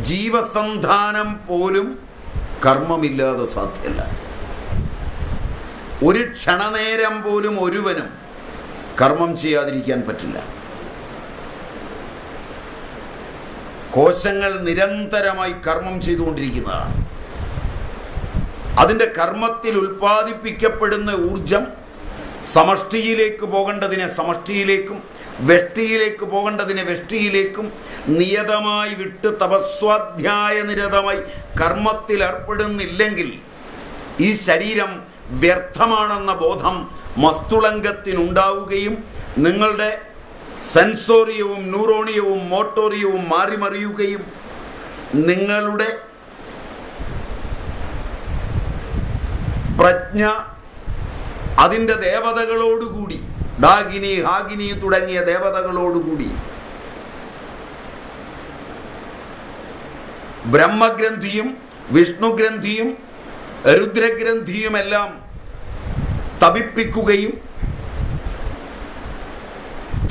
S1: ജീവസന്ധാനം പോലും കർമ്മമില്ലാതെ സാധ്യമല്ല. ഒരു ക്ഷണനേരം പോലും ഒരുവനും കർമ്മം ചെയ്യാതിരിക്കാൻ പറ്റില്ല. കോശങ്ങൾ നിരന്തരമായി കർമ്മം ചെയ്തുകൊണ്ടിരിക്കുന്നതാണ്. അതിൻ്റെ കർമ്മത്തിൽ ഉൽപ്പാദിപ്പിക്കപ്പെടുന്ന ഊർജം സമഷ്ടിയിലേക്ക് പോകേണ്ടതിനെ സമഷ്ടിയിലേക്കും വ്യഷ്ടിയിലേക്ക് പോകേണ്ടതിനെ വ്യഷ്ടിയിലേക്കും നിയതമായി വിട്ട് തപസ്വാധ്യായ നിരതമായി കർമ്മത്തിൽ ഏർപ്പെടുന്നില്ലെങ്കിൽ ഈ ശരീരം വ്യർത്ഥമാണെന്ന ബോധം മസ്തുളങ്കത്തിനുണ്ടാവുകയും നിങ്ങളുടെ സെൻസോറിയവും ന്യൂറോണിയവും മോട്ടോറിയവും മാറിമറിയുകയും നിങ്ങളുടെ പ്രജ്ഞ അതിൻ്റെ ദേവതകളോടുകൂടി ഡാഗിനി ഹാഗിനി തുടങ്ങിയ ദേവതകളോടുകൂടി ബ്രഹ്മഗ്രന്ഥിയും വിഷ്ണുഗ്രന്ഥിയും രുദ്രഗ്രന്ഥിയുമെല്ലാം തപിപ്പിക്കുകയും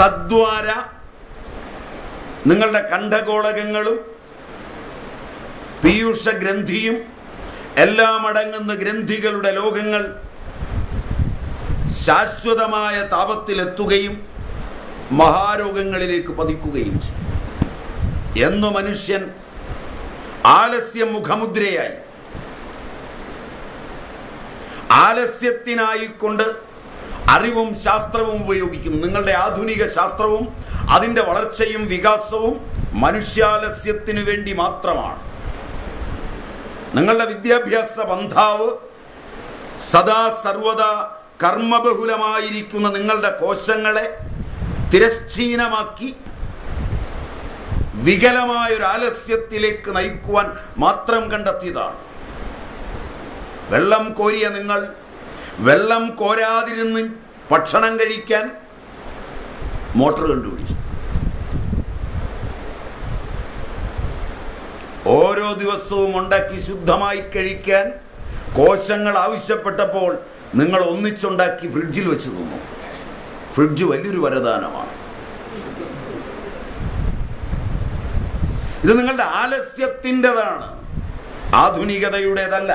S1: തദ്വാര നിങ്ങളുടെ കണ്ഠഗോളകങ്ങളും പീയൂഷഗ്രന്ഥിയും എല്ലാം അടങ്ങുന്ന ഗ്രന്ഥികളുടെ ലോകങ്ങൾ ശാശ്വതമായ താപത്തിലെത്തുകയും മഹാരോഗങ്ങളിലേക്ക് പതിക്കുകയും ചെയ്യും. എന്നു മനുഷ്യൻ ആലസ്യം മുഖമുദ്രയായി ആലസ്യത്തിനായിക്കൊണ്ട് അറിവും ശാസ്ത്രവും ഉപയോഗിക്കും. നിങ്ങളുടെ ആധുനിക ശാസ്ത്രവും അതിൻ്റെ വളർച്ചയും വികാസവും മനുഷ്യാലസ്യത്തിനു വേണ്ടി മാത്രമാണ്. നിങ്ങളുടെ വിദ്യാഭ്യാസ പന്ഥാവ് സദാ സർവദാ കർമ്മബഹുലമായിരിക്കുന്ന നിങ്ങളുടെ കോശങ്ങളെ തിരശ്ചീനമാക്കി വികലമായൊരു ആലസ്യത്തിലേക്ക് നയിക്കുവാൻ മാത്രം കണ്ടെത്തിയതാണ്. വെള്ളം കോരിയ നിങ്ങൾ വെള്ളം കോരാതിരുന്ന് ഭക്ഷണം കഴിക്കാൻ മോട്ടർ കണ്ടുപിടിച്ചു. ഓരോ ദിവസവും ഉണ്ടാക്കി ശുദ്ധമായി കഴിക്കാൻ കോശങ്ങൾ ആവശ്യപ്പെട്ടപ്പോൾ നിങ്ങൾ ഒന്നിച്ചുണ്ടാക്കി ഫ്രിഡ്ജിൽ വെച്ച് തിന്നു. ഫ്രിഡ്ജ് വലിയൊരു വരദാനമാണ്. ഇത് നിങ്ങളുടെ ആലസ്യത്തിൻ്റെതാണ്, ആധുനികതയുടേതല്ല,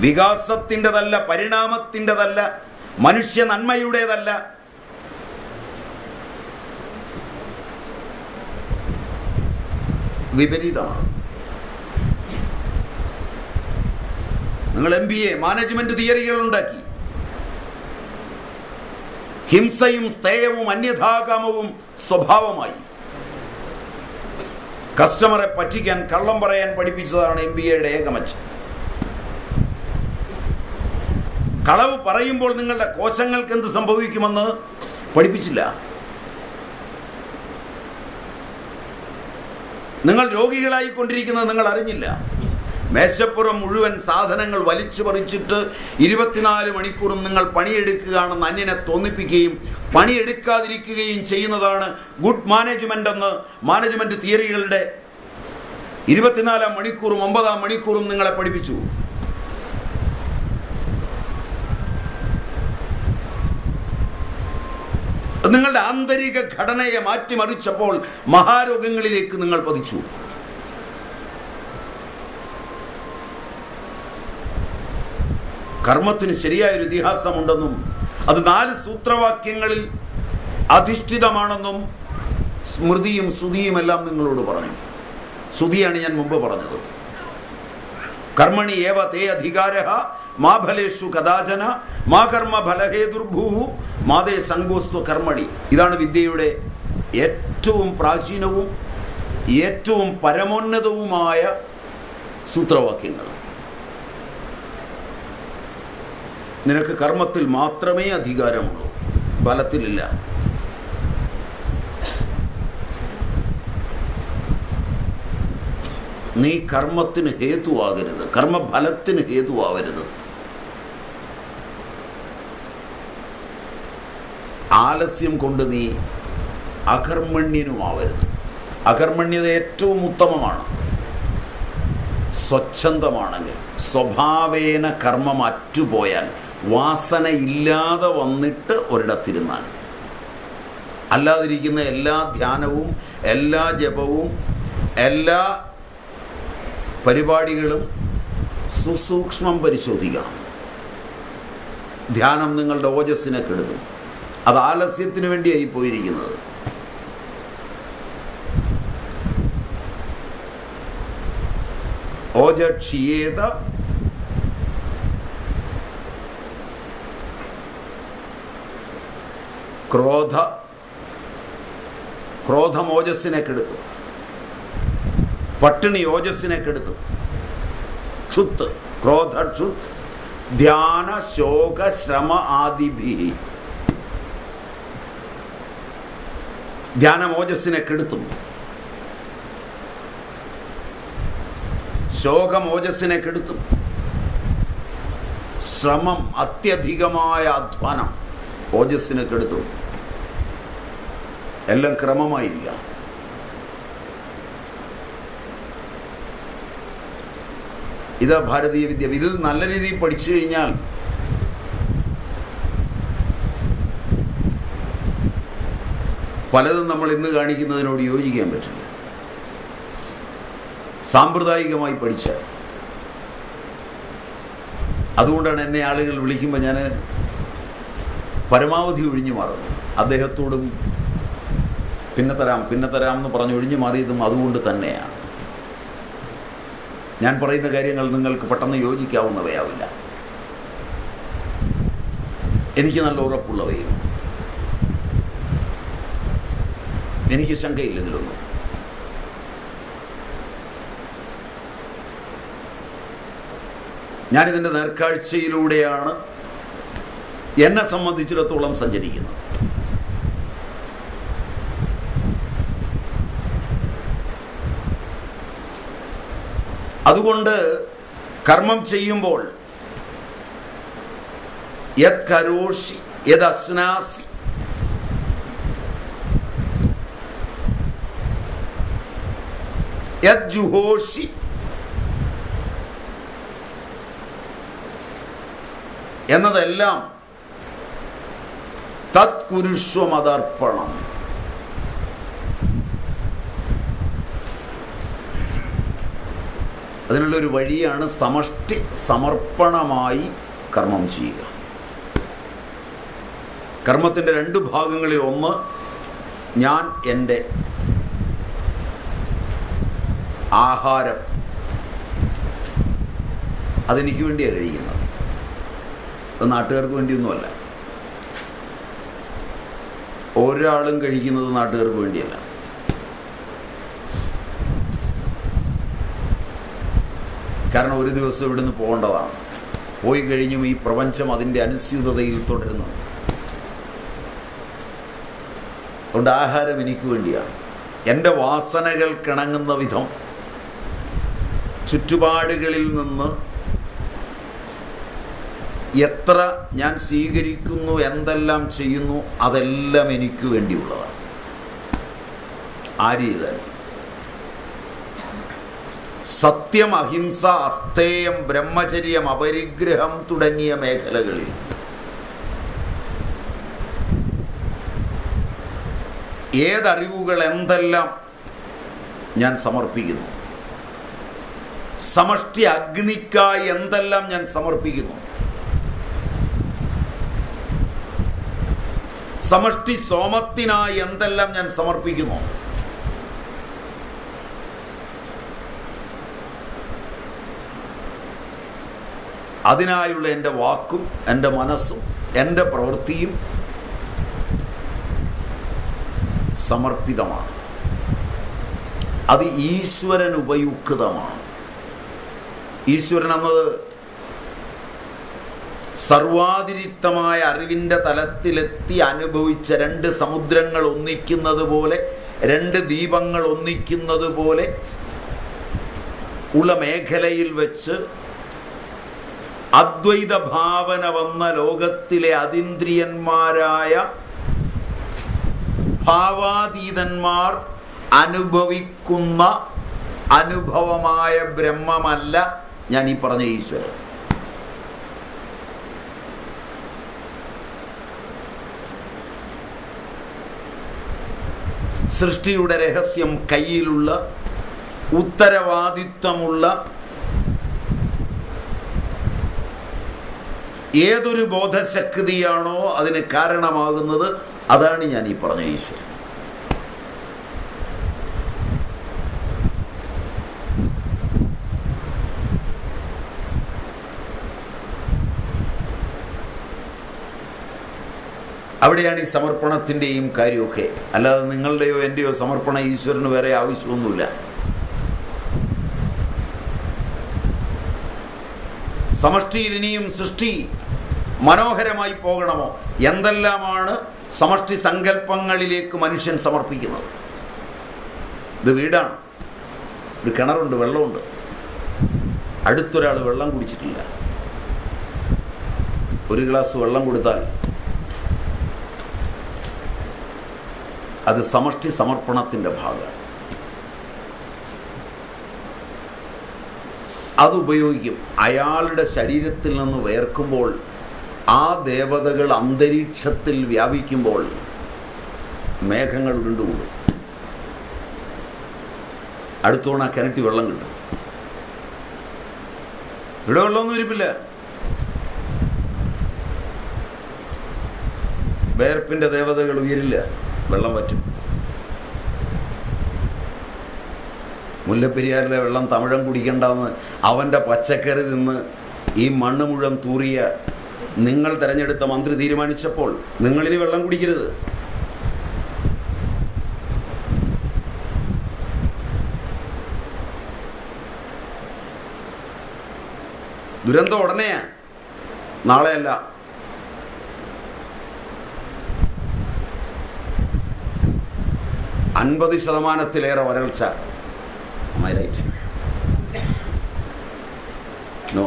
S1: വികാസത്തിൻ്റെതല്ല, പരിണാമത്തിൻ്റെതല്ല, മനുഷ്യ നന്മയുടേതല്ല. വിപരീതമാണ്. നിങ്ങൾ MBA മാനേജ്മെന്റ് തിയറികൾ ഉണ്ടാക്കി. ഹിംസയും സ്ഥേയവും അന്യഥാകാമവും സ്വഭാവമായി. കസ്റ്റമറെ പറ്റിക്കാൻ, കള്ളം പറയാൻ പഠിപ്പിച്ചതാണ് MBAയുടെ ഏകമച്ചം. കളവ് പറയുമ്പോൾ നിങ്ങളുടെ കോശങ്ങൾക്ക് എന്ത് സംഭവിക്കുമെന്ന് പഠിപ്പിച്ചില്ല. നിങ്ങൾ രോഗികളായിക്കൊണ്ടിരിക്കുന്നത് നിങ്ങൾ അറിഞ്ഞില്ല. മേശപ്പുറം മുഴുവൻ സാധനങ്ങൾ വലിച്ചു പറിച്ചിട്ട് 24 മണിക്കൂറും നിങ്ങൾ പണിയെടുക്കുകയാണെന്ന് അന്യനെ തോന്നിപ്പിക്കുകയും പണിയെടുക്കാതിരിക്കുകയും ചെയ്യുന്നതാണ് ഗുഡ് മാനേജ്മെന്റ് എന്ന് മാനേജ്മെന്റ് തിയറികളുടെ 24 മണിക്കൂറും 9 മണിക്കൂറും നിങ്ങളെ പഠിപ്പിച്ചു. നിങ്ങളുടെ ആന്തരിക ഘടനയെ മാറ്റിമറിച്ചപ്പോൾ മഹാരോഗങ്ങളിലേക്ക് നിങ്ങൾ പതിച്ചു. കർമ്മത്തിന് ശരിയായൊരു ഇതിഹാസമുണ്ടെന്നും അത് 4 സൂത്രവാക്യങ്ങളിൽ അധിഷ്ഠിതമാണെന്നും സ്മൃതിയും ശ്രുതിയും എല്ലാം നിങ്ങളോട് പറഞ്ഞു. ശ്രുതിയാണ് ഞാൻ മുമ്പ് പറഞ്ഞത്. കർമ്മണി ഏവ തേ അധികാരഃ മാ ഫലേഷു കദാചന മാ കർമ്മ ഫലഹേതുർഭൂഃ മാതേ സംഗോസ്ത്വ കർമ്മണി. ഇതാണ് വിദ്യയുടെ ഏറ്റവും പ്രാചീനവും ഏറ്റവും പരമോന്നതവുമായ സൂത്രവാക്യങ്ങൾ. നിനക്ക് കർമ്മത്തിൽ മാത്രമേ അധികാരമുള്ളൂ, ഫലത്തിലില്ല. നീ കർമ്മത്തിന് ഹേതുവാകരുത്, കർമ്മഫലത്തിന് ഹേതുവാകരുത്. ആലസ്യം കൊണ്ട് നീ അകർമ്മണ്യനുമാവരുത്. അകർമ്മണ്യത ഏറ്റവും ഉത്തമമാണ്. സ്വച്ഛന്തമാണെങ്കിൽ, സ്വഭാവേന കർമ്മം അറ്റുപോയാൽ, വാസന ഇല്ലാതെ വന്നിട്ട് ഒരിടത്തിരുന്നാൽ, അല്ലാതിരിക്കുന്ന എല്ലാ ധ്യാനവും എല്ലാ ജപവും എല്ലാ പരിപാടികളും സുസൂക്ഷ്മം പരിശോധിക്കണം. ധ്യാനം നിങ്ങളുടെ ഓജസ്സിനെ കെടുത്തും. അത് ആലസ്യത്തിന് വേണ്ടിയായി പോയിരിക്കുന്നത്. ഓജക്ഷിയേത ക്രോധം ഓജസ്സിനെ കെടുത്തും. പട്ടിണി ഓജസ്സിനെ കെടുത്തും. ക്ഷുത്ത്, ക്രോധ ക്ഷുത്, ധ്യാന ശോക ശ്രമ ആദിഭി. ധ്യാനം ഓജസ്സിനെ കെടുത്തും. ശോകം ഓജസ്സിനെ കെടുത്തും. ശ്രമം, അത്യധികമായ അധ്വാനം ഓജസ്സിനെ കെടുത്തും. എല്ലാം ക്രമമായിരിക്കണം. ഇതാ ഭാരതീയ വിദ്യ. ഇത് നല്ല രീതിയിൽ പഠിച്ചു കഴിഞ്ഞാൽ പലതും നമ്മൾ ഇന്ന് കാണിക്കുന്നതിനോട് യോജിക്കാൻ പറ്റില്ല. സാമ്പ്രദായികമായി പഠിച്ചാൽ. അതുകൊണ്ടാണ് എന്നെ ആളുകൾ വിളിക്കുമ്പോൾ ഞാൻ പരമാവധി ഒഴിഞ്ഞു മാറുന്നു. അദ്ദേഹത്തോടും പിന്നെ തരാം എന്ന് പറഞ്ഞ് ഒഴിഞ്ഞു മാറിയതും അതുകൊണ്ട് തന്നെയാണ്. ഞാൻ പറയുന്ന കാര്യങ്ങൾ നിങ്ങൾക്ക് പെട്ടെന്ന് യോജിക്കാവുന്നവയാവില്ല. എനിക്ക് നല്ല ഉറപ്പുള്ളവയും. എനിക്ക് ശങ്കയില്ല ഇതിലൊന്നും. ഞാനിതിൻ്റെ നേർക്കാഴ്ചയിലൂടെയാണ് എന്നെ സംബന്ധിച്ചിടത്തോളം സഞ്ചരിക്കുന്നത്. അതുകൊണ്ട് കർമ്മം ചെയ്യുമ്പോൾ യത് കരോഷി യത് അശ്നാസി യത് ജുഹോഷി എന്നതെല്ലാം തത് കുരുഷ്വമതർപ്പണം. അതിനുള്ളൊരു വഴിയാണ് സമഷ്ടി സമർപ്പണമായി കർമ്മം ചെയ്യുക. കർമ്മത്തിൻ്റെ 2 ഭാഗങ്ങളിൽ ഒന്ന്, ഞാൻ എൻ്റെ ആഹാരം അതെനിക്ക് വേണ്ടിയാണ് കഴിക്കുന്നത്, അത് നാട്ടുകാർക്ക് വേണ്ടിയൊന്നുമല്ല. ഒരാളും കഴിക്കുന്നത് നാട്ടുകാർക്ക് വേണ്ടിയല്ല. കാരണം ഒരു ദിവസം ഇവിടുന്ന് പോകേണ്ടതാണ്. പോയി കഴിഞ്ഞും ഈ പ്രപഞ്ചം അതിൻ്റെ അനുസ്യൂതതയിൽ തുടരുന്നുണ്ട്. അതുകൊണ്ട് ആഹാരം എനിക്ക് വേണ്ടിയാണ്. എൻ്റെ വാസനകൾക്കിണങ്ങുന്ന വിധം ചുറ്റുപാടുകളിൽ നിന്ന് എത്ര ഞാൻ സ്വീകരിക്കുന്നു, എന്തെല്ലാം ചെയ്യുന്നു, അതെല്ലാം എനിക്ക് വേണ്ടിയുള്ളതാണ്. ആര് ചെയ്താലും. സത്യം, അഹിംസ, അസ്തേയം, ബ്രഹ്മചര്യം, അപരിഗ്രഹം തുടങ്ങിയ മേഖലകളിൽ ഏതറിവുകൾ എന്തെല്ലാം ഞാൻ സമർപ്പിക്കുന്നു, സമഷ്ടി അഗ്നിക്കായി എന്തെല്ലാം ഞാൻ സമർപ്പിക്കുന്നു, സമഷ്ടി സോമത്തിനായി എന്തെല്ലാം ഞാൻ സമർപ്പിക്കുന്നു, അതിനായുള്ള എൻ്റെ വാക്കും എൻ്റെ മനസ്സും എൻ്റെ പ്രവൃത്തിയും സമർപ്പിതമാണ്. അത് ഈശ്വരൻ ഉപയുക്തമാണ്. ഈശ്വരൻ എന്നത് സർവാതിരിക്തമായ അറിവിൻ്റെ തലത്തിലെത്തി അനുഭവിച്ച 2 സമുദ്രങ്ങൾ ഒന്നിക്കുന്നത് പോലെ, 2 ദീപങ്ങൾ ഒന്നിക്കുന്നത് പോലെ ഉള്ള മേഖലയിൽ വെച്ച് അദ്വൈത ഭാവന വന്ന ലോകത്തിലെ അതീന്ദ്രിയന്മാരായ ഭാവാതീതന്മാർ അനുഭവിക്കുന്ന അനുഭവമായ ബ്രഹ്മമല്ല ഞാൻ ഈ പറഞ്ഞ ഈശ്വരൻ. സൃഷ്ടിയുടെ രഹസ്യം കയ്യിലുള്ള, ഉത്തരവാദിത്വമുള്ള ഏതൊരു ബോധശക്തിയാണോ അതിന് കാരണമാകുന്നത്, അതാണ് ഞാൻ ഈ പറഞ്ഞ ഈശ്വരൻ. അവിടെയാണ് ഈ സമർപ്പണത്തിൻ്റെയും കാര്യമൊക്കെ. അല്ലാതെ നിങ്ങളുടെയോ എൻ്റെയോ സമർപ്പണ ഈശ്വരന് വേറെ ആവശ്യമൊന്നുമില്ല. സമഷ്ടിയിൽ ഇനിയും സൃഷ്ടി മനോഹരമായി പോകണമോ, എന്തെല്ലാമാണ് സമഷ്ടി സങ്കല്പങ്ങളിലേക്ക് മനുഷ്യൻ സമർപ്പിക്കുന്നത്. ഇത് വീടാണ്, ഒരു കിണറുണ്ട്, വെള്ളമുണ്ട്. അടുത്തൊരാൾ വെള്ളം കുടിച്ചിട്ടില്ല. ഒരു ഗ്ലാസ് വെള്ളം കൊടുത്താൽ അത് സമഷ്ടി സമർപ്പണത്തിൻ്റെ ഭാഗമാണ്. അതുപയോഗിക്കും. അയാളുടെ ശരീരത്തിൽ നിന്ന് വേർക്കുമ്പോൾ ആ ദേവതകൾ അന്തരീക്ഷത്തിൽ വ്യാപിക്കുമ്പോൾ മേഘങ്ങൾ ഉരുണ്ടുകൂടും. അടുത്തോണ കിണറ്റി വെള്ളം കിട്ടും. ഇവിടെ വെള്ളമൊന്നും ഇരിപ്പില്ല. വേർപ്പിൻ്റെ ദേവതകൾ ഉയരില്ല, വെള്ളം വറ്റും. മുല്ലപ്പെരിയാറിലെ വെള്ളം തമിഴൻ കുടിക്കണ്ടെന്ന് അവൻ്റെ പച്ചക്കറി നിന്ന് ഈ മണ്ണ് മുഴുവൻ തൂറിയ നിങ്ങൾ തിരഞ്ഞെടുത്ത മന്ത്രി തീരുമാനിച്ചപ്പോൾ നിങ്ങളിനി വെള്ളം കുടിക്കരുത്. ദുരന്തം ഉടനെയാ, നാളെയല്ല. അൻപത് ശതമാനത്തിലേറെ വരൾച്ച. നോ,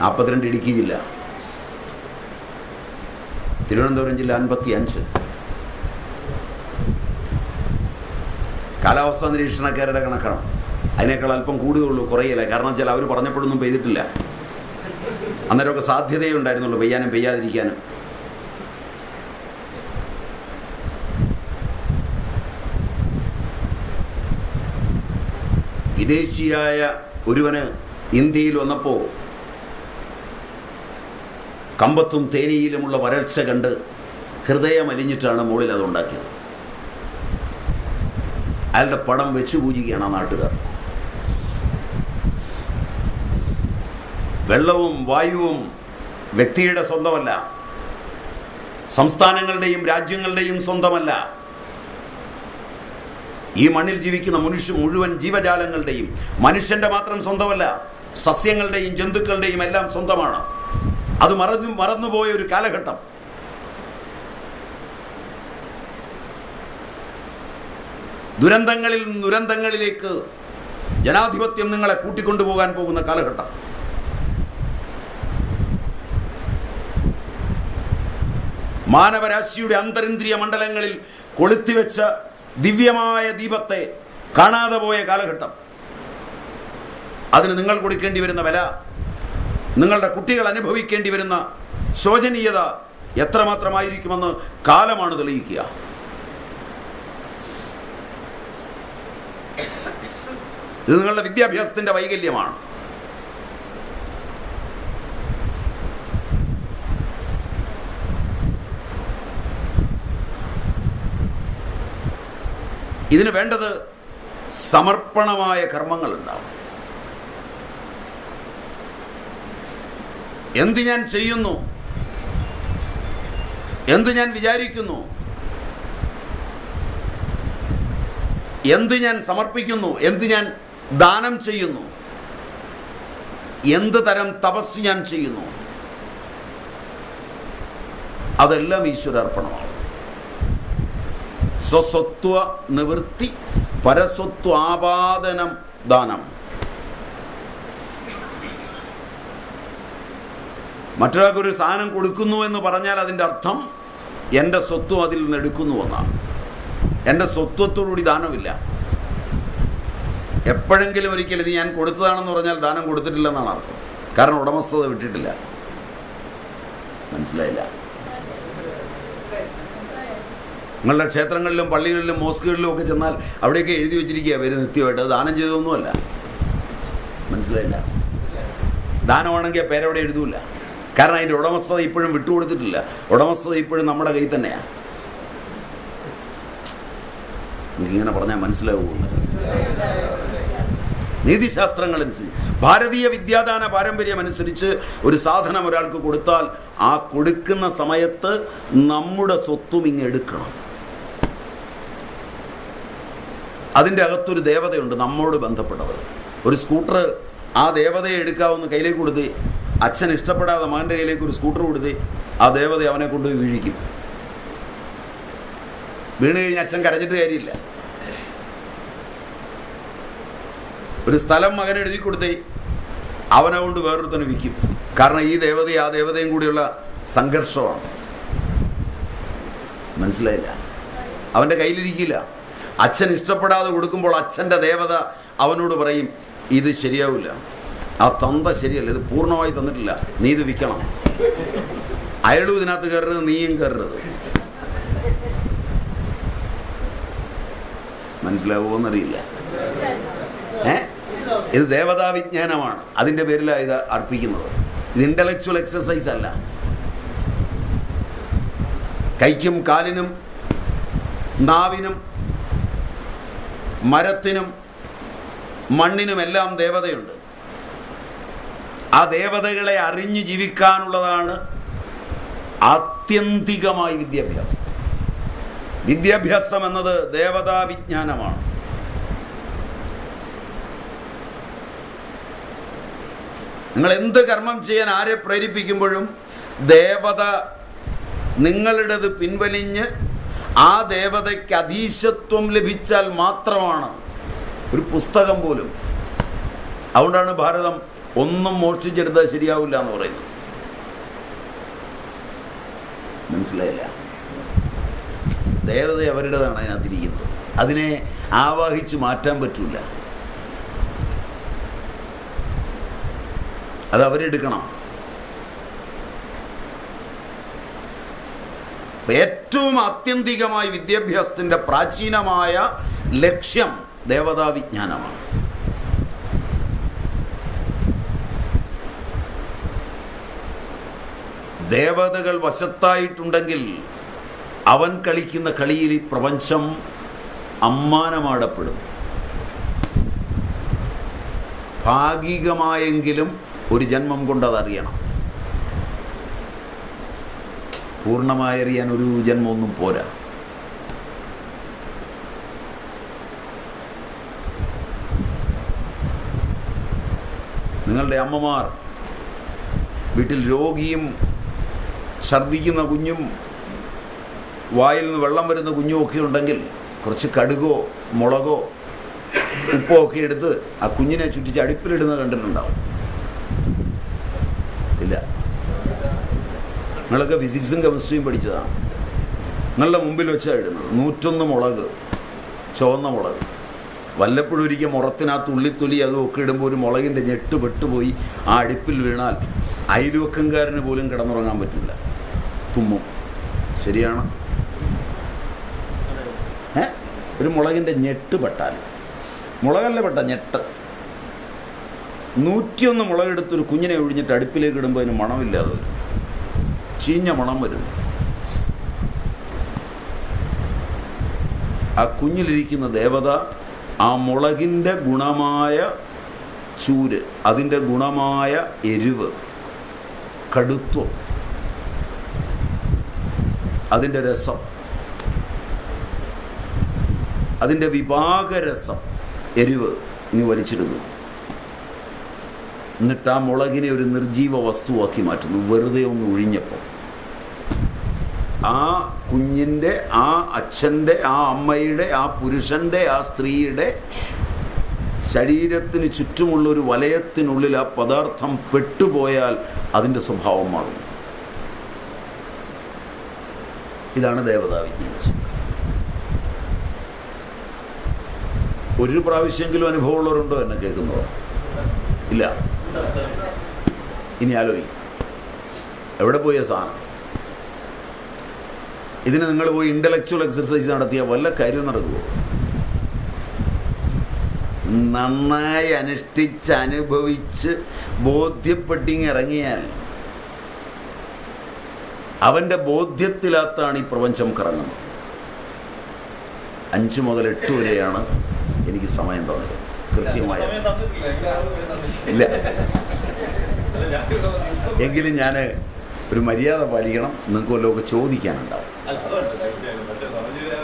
S1: 42 ഇടുക്കി ജില്ല, തിരുവനന്തപുരം ജില്ല 55. കാലാവസ്ഥാ നിരീക്ഷണക്കാരുടെ കണക്കാണ്. അതിനേക്കാൾ അല്പം കൂടുതലുള്ളൂ, കുറയില്ല. കാരണം വെച്ചാൽ അവർ പറഞ്ഞപ്പോഴൊന്നും പെയ്തിട്ടില്ല. അന്നേരമൊക്കെ സാധ്യതയേ ഉണ്ടായിരുന്നുള്ളൂ, പെയ്യാനും പെയ്യാതിരിക്കാനും. വിദേശിയായ ഒരുവന് ഇന്ത്യയിൽ വന്നപ്പോൾ കമ്പത്തും തേനിയിലുമുള്ള വരൾച്ച കണ്ട് ഹൃദയമലിഞ്ഞിട്ടാണ് മുകളിൽ അത് ഉണ്ടാക്കിയത്. അയാളുടെ പടം വെച്ച് പൂജിക്കുകയാണ് ആ നാട്ടുകാർ. വെള്ളവും വായുവും വ്യക്തിയുടെ സ്വന്തമല്ല, സംസ്ഥാനങ്ങളുടെയും രാജ്യങ്ങളുടെയും സ്വന്തമല്ല. ഈ മണ്ണിൽ ജീവിക്കുന്ന മുഴുവൻ ജീവജാലങ്ങളുടെയും, മനുഷ്യന്റെ മാത്രം സ്വന്തമല്ല, സസ്യങ്ങളുടെയും ജന്തുക്കളുടെയും എല്ലാം സ്വന്തമാണ്. അത് മറന്നുപോയ ഒരു കാലഘട്ടം. ദുരന്തങ്ങളിലേക്ക് ജനാധിപത്യം നിങ്ങളെ കൂട്ടിക്കൊണ്ടുപോകാൻ പോകുന്ന കാലഘട്ടം. മാനവരാശിയുടെ അന്തരിന്ദ്രിയ മണ്ഡലങ്ങളിൽ കൊളുത്തിവെച്ച ദിവ്യമായ ദീപത്തെ കാണാതെ പോയ കാലഘട്ടം. അതിന് നിങ്ങൾ കൊടുക്കേണ്ടി വരുന്ന വില, നിങ്ങളുടെ കുട്ടികൾ അനുഭവിക്കേണ്ടി വരുന്ന ശോചനീയത എത്രമാത്രമായിരിക്കുമെന്ന് കാലമാണ് തെളിയിക്കുക. ഇത് നിങ്ങളുടെ വിദ്യാഭ്യാസത്തിന്റെ വൈകല്യമാണ്. ഇതിന് വേണ്ടത് സമർപ്പണമായ കർമ്മങ്ങളുണ്ടാവും. എന്ത് ഞാൻ ചെയ്യുന്നു, എന്ത് ഞാൻ വിചാരിക്കുന്നു, എന്ത് ഞാൻ സമർപ്പിക്കുന്നു, എന്ത് ഞാൻ ദാനം ചെയ്യുന്നു, എന്ത് തരം തപസ് ഞാൻ ചെയ്യുന്നു, അതെല്ലാം ഈശ്വരാർപ്പണമാണ്. സ്വസ്വത്വ നിവൃത്തി പരസ്വത്വാപാദനം ദാനം. മറ്റൊരാൾക്കൊരു സാധനം കൊടുക്കുന്നു എന്ന് പറഞ്ഞാൽ അതിൻ്റെ അർത്ഥം എൻ്റെ സ്വത്വം അതിൽ നിന്ന് എടുക്കുന്നു എന്നാണ്. എൻ്റെ സ്വത്വത്തോടുകൂടി ദാനമില്ല. എപ്പോഴെങ്കിലും ഒരിക്കലും ഇത് ഞാൻ കൊടുത്തതാണെന്ന് പറഞ്ഞാൽ ദാനം കൊടുത്തിട്ടില്ലെന്നാണ് അർത്ഥം. കാരണം ഉടമസ്ഥത വിട്ടിട്ടില്ല. മനസ്സിലായില്ല? നിങ്ങളുടെ ക്ഷേത്രങ്ങളിലും പള്ളികളിലും മോസ്കുകളിലും ഒക്കെ ചെന്നാൽ അവിടെയൊക്കെ എഴുതി വെച്ചിരിക്കുക പേര് നിത്യമായിട്ട്. അത് ദാനം ചെയ്തൊന്നുമല്ല. മനസ്സിലായില്ല? ദാനമാണെങ്കിൽ ആ പേരവിടെ എഴുതൂല. കാരണം അതിൻ്റെ ഉടമസ്ഥത ഇപ്പോഴും വിട്ടുകൊടുത്തിട്ടില്ല. ഉടമസ്ഥത ഇപ്പോഴും നമ്മുടെ കയ്യിൽ തന്നെയാണ്. എനിക്കിങ്ങനെ പറഞ്ഞാൽ മനസ്സിലാവുമെന്ന്. നീതിശാസ്ത്രങ്ങളനുസരിച്ച്, ഭാരതീയ വിദ്യാദാന പാരമ്പര്യം അനുസരിച്ച് ഒരു സാധനം ഒരാൾക്ക് കൊടുത്താൽ ആ കൊടുക്കുന്ന സമയത്ത് നമ്മുടെ സ്വത്തും ഇങ്ങെടുക്കണം. അതിൻ്റെ അകത്തൊരു ദേവതയുണ്ട് നമ്മോട് ബന്ധപ്പെട്ടവർ. ഒരു സ്കൂട്ടർ ആ ദേവതയെ എടുക്കാവുന്ന കയ്യിലേക്ക് കൊടുത്ത്, അച്ഛൻ ഇഷ്ടപ്പെടാതെ മകൻ്റെ കയ്യിലേക്ക് ഒരു സ്കൂട്ടർ കൊടുത്ത് ആ ദേവത അവനെ കൊണ്ടുപോയി വീഴിക്കും. വീണ് കഴിഞ്ഞ് അച്ഛൻ കരഞ്ഞിട്ട് കാര്യമില്ല. ഒരു സ്ഥലം മകൻ എഴുതി കൊടുത്തേ അവനെ കൊണ്ട് വേറൊരുത്തനെ വിൽക്കും. കാരണം ഈ ദേവതയും ആ ദേവതയും കൂടിയുള്ള സംഘർഷമാണ്. മനസ്സിലായില്ല? അവൻ്റെ കയ്യിലിരിക്കില്ല. അച്ഛൻ ഇഷ്ടപ്പെടാതെ കൊടുക്കുമ്പോൾ അച്ഛൻ്റെ ദേവത അവനോട് പറയും ഇത് ശരിയാവില്ല, ആ തന്ത ശരിയല്ല, ഇത് പൂർണ്ണമായി തന്നിട്ടില്ല, നീ ഇത് വിൽക്കണം. അയാളും ഇതിനകത്ത് കയറരുത്, നീയും കയറരുത്. മനസ്സിലാവുമോന്നറിയില്ല. ഇത് ദേവതാ വിജ്ഞാനമാണ്. അതിൻ്റെ പേരിലാണ് ഇത് അർപ്പിക്കുന്നത്. ഇത് ഇൻ്റലക്ച്വൽ എക്സസൈസ് അല്ല. കൈക്കും കാലിനും നാവിനും മരത്തിനും മണ്ണിനുമെല്ലാം ദേവതയുണ്ട്. ആ ദേവതകളെ അറിഞ്ഞു ജീവിക്കാനുള്ളതാണ് ആത്യന്തികമായ വിദ്യാഭ്യാസം. വിദ്യാഭ്യാസം എന്നത് ദേവതാ വിജ്ഞാനമാണ്. നിങ്ങൾ എന്ത് കർമ്മം ചെയ്യാൻ ആരെ പ്രേരിപ്പിക്കുമ്പോഴും ദേവത നിങ്ങളുടേത് പിൻവലിഞ്ഞ് ആ ദേവതയ്ക്ക് അധീശത്വം ലഭിച്ചാൽ മാത്രമാണ് ഒരു പുസ്തകം പോലും. അതുകൊണ്ടാണ് ഭാരതം ഒന്നും മോഷ്ടിച്ചെടുത്താൽ ശരിയാവില്ല എന്ന് പറയുന്നത്. മനസ്സിലായില്ല? ദേവത അവരുടേതാണ് അതിനകത്തിരിക്കുന്നത്. അതിനെ ആവാഹിച്ച് മാറ്റാൻ പറ്റില്ല. അത് അവരെടുക്കണം. ഏറ്റവും ആത്യന്തികമായ വിദ്യാഭ്യാസത്തിൻ്റെ പ്രാചീനമായ ലക്ഷ്യം ദേവതാ വിജ്ഞാനമാണ്. ദേവതകൾ വശത്തായിട്ടുണ്ടെങ്കിൽ അവൻ കളിക്കുന്ന കളിയിൽ ഈ പ്രപഞ്ചം അമ്മാനമാടപ്പെടും. ഭാഗികമായെങ്കിലും ഒരു ജന്മം കൊണ്ടതറിയണം. പൂർണ്ണമായി അറിയാൻ ഒരു ജന്മമൊന്നും പോരാ. നിങ്ങളുടെ അമ്മമാർ വീട്ടിൽ രോഗിയും ഛർദ്ദിക്കുന്ന കുഞ്ഞും വായിൽ നിന്ന് വെള്ളം വരുന്ന കുഞ്ഞും ഒക്കെ ഉണ്ടെങ്കിൽ കുറച്ച് കടുകോ മുളകോ ഉപ്പോ ഒക്കെ എടുത്ത് ആ കുഞ്ഞിനെ ചുറ്റിച്ച് അടുപ്പിലിടുന്നത് കണ്ടിട്ടുണ്ടാവും. ഇല്ല, നിങ്ങളൊക്കെ ഫിസിക്സും കെമിസ്ട്രിയും പഠിച്ചതാണ്. നിങ്ങളുടെ മുമ്പിൽ വെച്ചാണ് ഇടുന്നത്. 101 മുളക്, ചുവന്ന മുളക്. വല്ലപ്പോഴും ഒരിക്കൽ മുറത്തിനകത്ത് ഉള്ളിത്തൊലി അതും ഒക്കെ ഇടുമ്പോൾ ഒരു മുളകിൻ്റെ ഞെട്ട് പെട്ടുപോയി ആ അടുപ്പിൽ വീണാൽ അയൽവക്കംകാരന് പോലും കിടന്നുറങ്ങാൻ പറ്റില്ല, തുമ്മും. ശരിയാണ്. ഒരു മുളകിൻ്റെ ഞെട്ട് പെട്ടാൽ, മുളകല്ല പെട്ട ഞെട്ട്, 101 മുളകെടുത്തൊരു കുഞ്ഞിനെ ഒഴിഞ്ഞിട്ട് അടുപ്പിലേക്ക് ഇടുമ്പോൾ അതിന് മണമില്ലാതെ വരും, ചീഞ്ഞ മണം വരുന്നു. ആ കുഞ്ഞിലിരിക്കുന്ന ദേവത ആ മുളകിൻ്റെ ഗുണമായ ചൂര്, അതിൻ്റെ ഗുണമായ എരിവ്, കടുത്വം, അതിൻ്റെ രസം, അതിൻ്റെ വിഭാഗരസം, എരിവ് ഇനി വലിച്ചിടുന്നു. എന്നിട്ട് ആ മുളകിനെ ഒരു നിർജീവ വസ്തുവാക്കി മാറ്റുന്നു. വെറുതെ ഒന്ന് ഒഴിഞ്ഞപ്പോൾ ആ കുഞ്ഞിൻ്റെ, ആ അച്ഛൻ്റെ, ആ അമ്മയുടെ, ആ പുരുഷൻ്റെ, ആ സ്ത്രീയുടെ ശരീരത്തിന് ചുറ്റുമുള്ളൊരു വലയത്തിനുള്ളിൽ ആ പദാർത്ഥം പെട്ടുപോയാൽ അതിൻ്റെ സ്വഭാവം മാറും. ഇതാണ് ദേവതാ വിജ്ഞാനശക്തി. ഒരു പ്രാവശ്യമെങ്കിലും അനുഭവമുള്ളവരുണ്ടോ എന്നെ കേൾക്കുന്നവർ? ഇല്ല. ഇനി ആലോചിക്കും, എവിടെ പോയ സാധനം? ഇതിന് നിങ്ങൾ പോയി ഇൻ്റലക്ച്വൽ എക്സർസൈസ് നടത്തിയാൽ വല്ല കാര്യവും നടക്കുമോ? നന്നായി അനുഷ്ഠിച്ച് അനുഭവിച്ച് ബോധ്യപ്പെട്ടിങ് ഇറങ്ങിയാൽ അവൻ്റെ ബോധ്യത്തിനകത്താണ് ഈ പ്രപഞ്ചം കറങ്ങുന്നത്. 5 മുതൽ 8 വരെയാണ് എനിക്ക് സമയം തന്നത്. കൃത്യമായ ഇല്ല, എങ്കിലും ഞാൻ ഒരു മര്യാദ പാലിക്കണം. നിങ്ങൾക്ക് വല്ലതൊക്കെ ചോദിക്കാനുണ്ടാവും,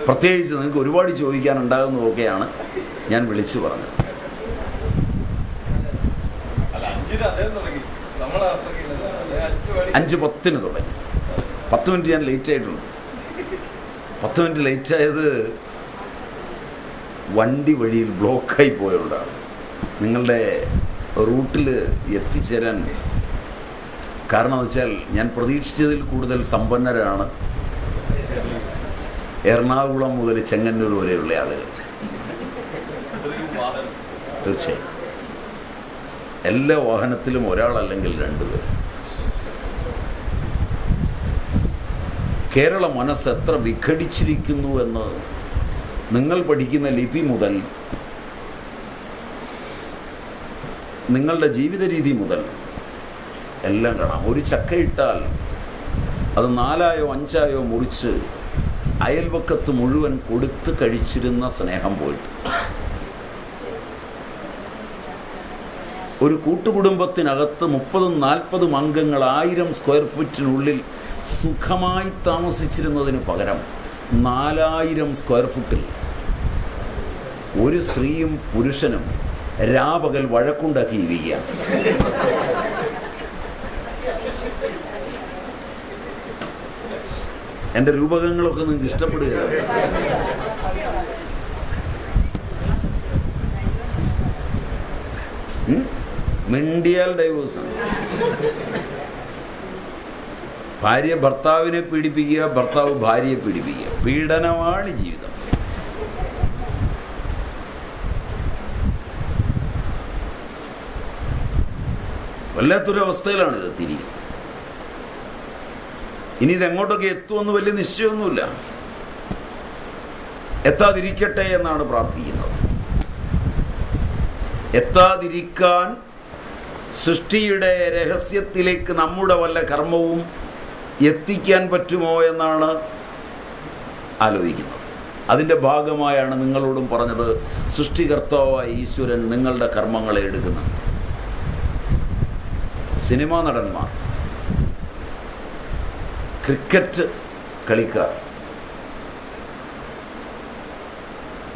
S1: പ്രത്യേകിച്ച് നിങ്ങൾക്ക് ഒരുപാട് ചോദിക്കാനുണ്ടാകുന്നതൊക്കെയാണ് ഞാൻ വിളിച്ചു പറഞ്ഞത്. 5:10 തുടങ്ങി. 10 മിനിറ്റ് ഞാൻ ലേറ്റ് ആയിട്ടുണ്ട്. 10 മിനിറ്റ് ലേറ്റായത് വണ്ടി വഴിയിൽ ബ്ലോക്കായി പോയതുകൊണ്ടാണ്. നിങ്ങളുടെ റൂട്ടിൽ എത്തിച്ചേരാൻ കാരണം എന്ന് വെച്ചാൽ ഞാൻ പ്രതീക്ഷിച്ചതിൽ കൂടുതൽ സമ്പന്നരാണ് എറണാകുളം മുതൽ ചെങ്ങന്നൂർ വരെയുള്ള ആളുകൾ. തീർച്ചയായും എല്ലാ വാഹനത്തിലും ഒരാളല്ലെങ്കിൽ 2 പേർ. കേരള മനസ്സ് എത്ര വിഘടിച്ചിരിക്കുന്നു എന്ന് നിങ്ങൾ പഠിക്കുന്ന ലിപി മുതൽ നിങ്ങളുടെ ജീവിത രീതി മുതൽ എല്ലാം കാണാം. ഒരു ചക്ക ഇട്ടാൽ അത് 4ആയോ 5ആയോ മുറിച്ച് അയൽവക്കത്ത് മുഴുവൻ കൊടുത്ത് കഴിച്ചിരുന്ന സ്നേഹം പോയിട്ട്, ഒരു കൂട്ടുകുടുംബത്തിനകത്ത് 30-40 അംഗങ്ങൾ 1000 സ്ക്വയർ ഫീറ്റിനുള്ളിൽ സുഖമായി താമസിച്ചിരുന്നതിന് പകരം 4000 സ്ക്വയർ ഫീറ്റിൽ ഒരു സ്ത്രീയും പുരുഷനും രാപകൽ വഴക്കുണ്ടാക്കിയിരിക്കുകയാണ്. എൻ്റെ രൂപകങ്ങളൊക്കെ നിങ്ങൾക്ക് ഇഷ്ടപ്പെടുകയില്ല. മിണ്ടിയാൽ ഡൈവോഴ്സാണ്. ഭാര്യ ഭർത്താവിനെ പീഡിപ്പിക്കുക, ഭർത്താവ് ഭാര്യയെ പീഡിപ്പിക്കുക. പീഡനമാണ് ജീവിതം. വല്ലാത്തൊരവസ്ഥയിലാണ് ഇത് എത്തിയിരിക്കുന്നത്. ഇനി ഇതെങ്ങോട്ടൊക്കെ എത്തുമെന്ന് വലിയ നിശ്ചയമൊന്നുമില്ല. എത്താതിരിക്കട്ടെ എന്നാണ് പ്രാർത്ഥിക്കുന്നത്. എത്താതിരിക്കാൻ സൃഷ്ടിയുടെ രഹസ്യത്തിലേക്ക് നമ്മുടെ വല്ല കർമ്മവും എത്തിക്കാൻ പറ്റുമോ എന്നാണ് ആലോചിക്കുന്നത്. അതിൻ്റെ ഭാഗമായാണ് നിങ്ങളോടും പറഞ്ഞത്, സൃഷ്ടികർത്താവായ ഈശ്വരൻ നിങ്ങളുടെ കർമ്മങ്ങളെ എടുക്കുന്നുണ്ട്. സിനിമാ നടന്മാർ, ക്രിക്കറ്റ് കളിക്കാർ,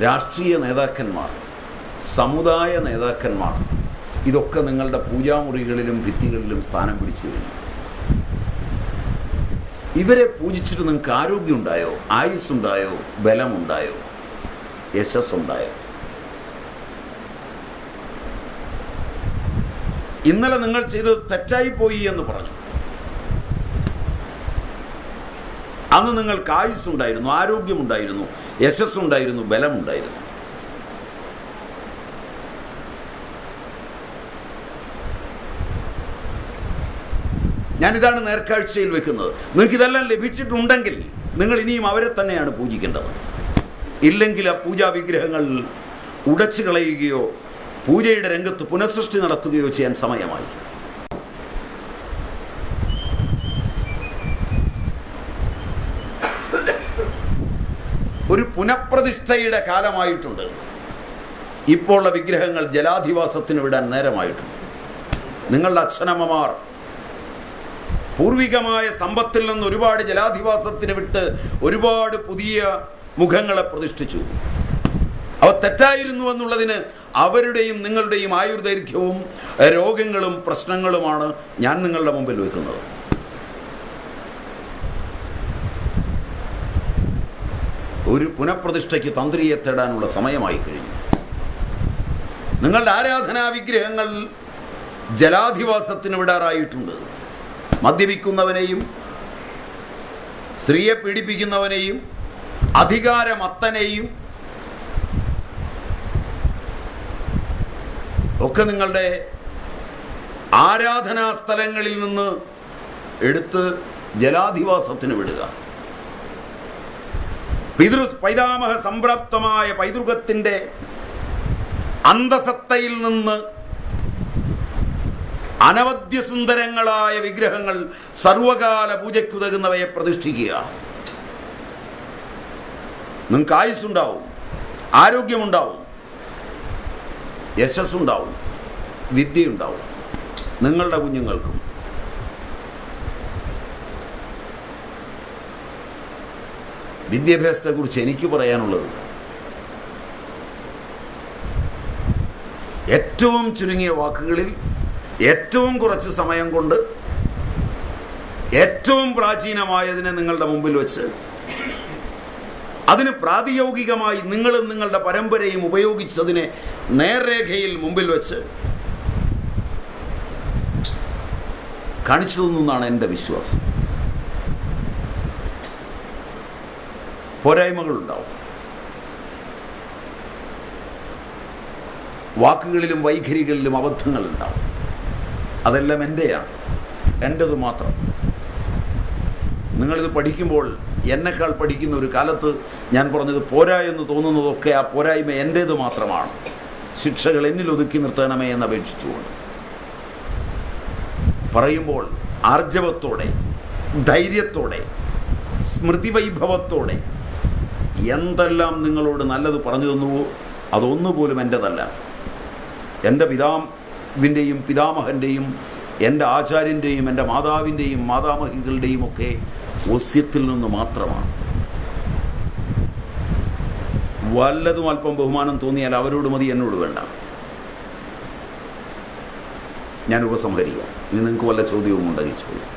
S1: രാഷ്ട്രീയ നേതാക്കന്മാർ, സമുദായ നേതാക്കന്മാർ, ഇതൊക്കെ നിങ്ങളുടെ പൂജാമുറികളിലും ഭിത്തികളിലും സ്ഥാനം പിടിച്ചു കഴിഞ്ഞു. ഇവരെ പൂജിച്ചിട്ട് നിങ്ങൾക്ക് ആരോഗ്യമുണ്ടായോ? ആയുസ്സുണ്ടായോ? ബലമുണ്ടായോ? യശസ്സുണ്ടായോ? ഇന്നലെ നിങ്ങൾ ചെയ്തത് തെറ്റായിപ്പോയി എന്ന് പറഞ്ഞു. അന്ന് നിങ്ങൾക്ക് ആയുസ്സുണ്ടായിരുന്നു, ആരോഗ്യമുണ്ടായിരുന്നു, യശസ്സുണ്ടായിരുന്നു, ബലമുണ്ടായിരുന്നു. ഞാനിതാണ് നേർക്കാഴ്ചയിൽ വെക്കുന്നത്. നിങ്ങൾക്കിതെല്ലാം ലഭിച്ചിട്ടുണ്ടെങ്കിൽ നിങ്ങൾ ഇനിയും അവരെ തന്നെയാണ് പൂജിക്കേണ്ടത്. ഇല്ലെങ്കിൽ ആ പൂജാ വിഗ്രഹങ്ങൾ ഉടച്ചു കളയുകയോ പൂജയുടെ രംഗത്ത് പുനഃസൃഷ്ടി നടത്തുകയോ ചെയ്യാൻ സമയമായി. ഒരു പുനഃപ്രതിഷ്ഠയുടെ കാലമായിട്ടുണ്ട്. ഇപ്പോൾ ഉള്ള വിഗ്രഹങ്ങൾ ജലാധിവാസത്തിന് വിടാൻ നേരമായിട്ടുണ്ട്. നിങ്ങളുടെ അച്ഛനമ്മമാർ പൂർവികമായ സമ്പത്തിൽ നിന്ന് ഒരുപാട് ജലാധിവാസത്തിന് വിട്ട് ഒരുപാട് പുതിയ മുഖങ്ങളെ പ്രതിഷ്ഠിച്ചു. അവ തെറ്റായിരുന്നു എന്നുള്ളതിന് അവരുടെയും നിങ്ങളുടെയും ആയുർദൈർഘ്യവും രോഗങ്ങളും പ്രശ്നങ്ങളുമാണ് ഞാൻ നിങ്ങളുടെ മുമ്പിൽ വെക്കുന്നത്. ഒരു പുനഃപ്രതിഷ്ഠയ്ക്ക് തന്ത്രിയെ തേടാനുള്ള സമയമായി കഴിഞ്ഞു. നിങ്ങളുടെ ആരാധനാ വിഗ്രഹങ്ങൾ ജലാധിവാസത്തിന് വിടാറായിട്ടുണ്ട്. മദ്യപിക്കുന്നവനെയും സ്ത്രീയെ പീഡിപ്പിക്കുന്നവനെയും അധികാരമത്തനെയും ഒക്കെ നിങ്ങളുടെ ആരാധനാ സ്ഥലങ്ങളിൽ നിന്ന് എടുത്ത് ജലാധിവാസത്തിന് വിടുക. പൈതാമഹ സംപ്രാപ്തമായ പൈതൃകത്തിൻ്റെ അന്തസത്തയിൽ നിന്ന് അനവദ്യസുന്ദരങ്ങളായ വിഗ്രഹങ്ങൾ സർവകാല പൂജയ്ക്കുതകുന്നവയെ പ്രതിഷ്ഠിക്കുക. നിങ്ങൾക്ക് ആയുസ്സുണ്ടാവും, ആരോഗ്യമുണ്ടാവും, യശസ്സുണ്ടാവും, വിദ്യയുണ്ടാവും. നിങ്ങളുടെ കുഞ്ഞുങ്ങൾക്കും. വിദ്യാഭ്യാസത്തെക്കുറിച്ച് എനിക്ക് പറയാനുള്ളത്, ഏറ്റവും ചുരുങ്ങിയ വാക്കുകളിൽ ഏറ്റവും കുറച്ച് സമയം കൊണ്ട് ഏറ്റവും പ്രാചീനമായതിനെ നിങ്ങളുടെ മുമ്പിൽ വെച്ച് അതിന് പ്രാതിയോഗികമായി നിങ്ങളും നിങ്ങളുടെ പരമ്പരയും ഉപയോഗിച്ചതിനെ നേർരേഖയിൽ മുമ്പിൽ വെച്ച് കാണിച്ചു തന്നെന്നാണ് എൻ്റെ വിശ്വാസം. പോരായ്മകളുണ്ടാവും, വാക്കുകളിലും വൈഖരികളിലും അബദ്ധങ്ങളുണ്ടാവും. അതെല്ലാം എൻ്റെയാണ്, എൻ്റേത് മാത്രം. നിങ്ങളിത് പഠിക്കുമ്പോൾ എന്നെക്കാൾ പഠിക്കുന്ന ഒരു കാലത്ത് ഞാൻ പറഞ്ഞത് പോരാ എന്ന് തോന്നുന്നതൊക്കെ ആ പോരായ്മ എൻ്റേത് മാത്രമാണ്. ശിക്ഷകൾ എന്നിൽ ഒതുക്കി നിർത്തണമേ എന്ന് അപേക്ഷിച്ചുകൊണ്ട് പറയുമ്പോൾ ആർജവത്തോടെ, ധൈര്യത്തോടെ, സ്മൃതിവൈഭവത്തോടെ എന്തെല്ലാം നിങ്ങളോട് നല്ലത് പറഞ്ഞു തന്നുവോ അതൊന്നുപോലും എൻ്റെതല്ല. എൻ്റെ പിതാവിൻ്റെയും പിതാമഹൻ്റെയും എൻ്റെ ആചാര്യൻ്റെയും എൻ്റെ മാതാവിൻ്റെയും മാതാമഹികളുടെയും ഒക്കെ വസ്യത്തിൽ നിന്ന് മാത്രമാണ്. വല്ലതും അല്പം ബഹുമാനം തോന്നിയാൽ അവരോട് മതി, എന്നോട് വേണ്ട. ഞാൻ ഉപസംഹരിക്കാം. ഇനി നിങ്ങൾക്ക് വല്ല ചോദ്യവും ഉണ്ടെങ്കിൽ ചോദിക്കും.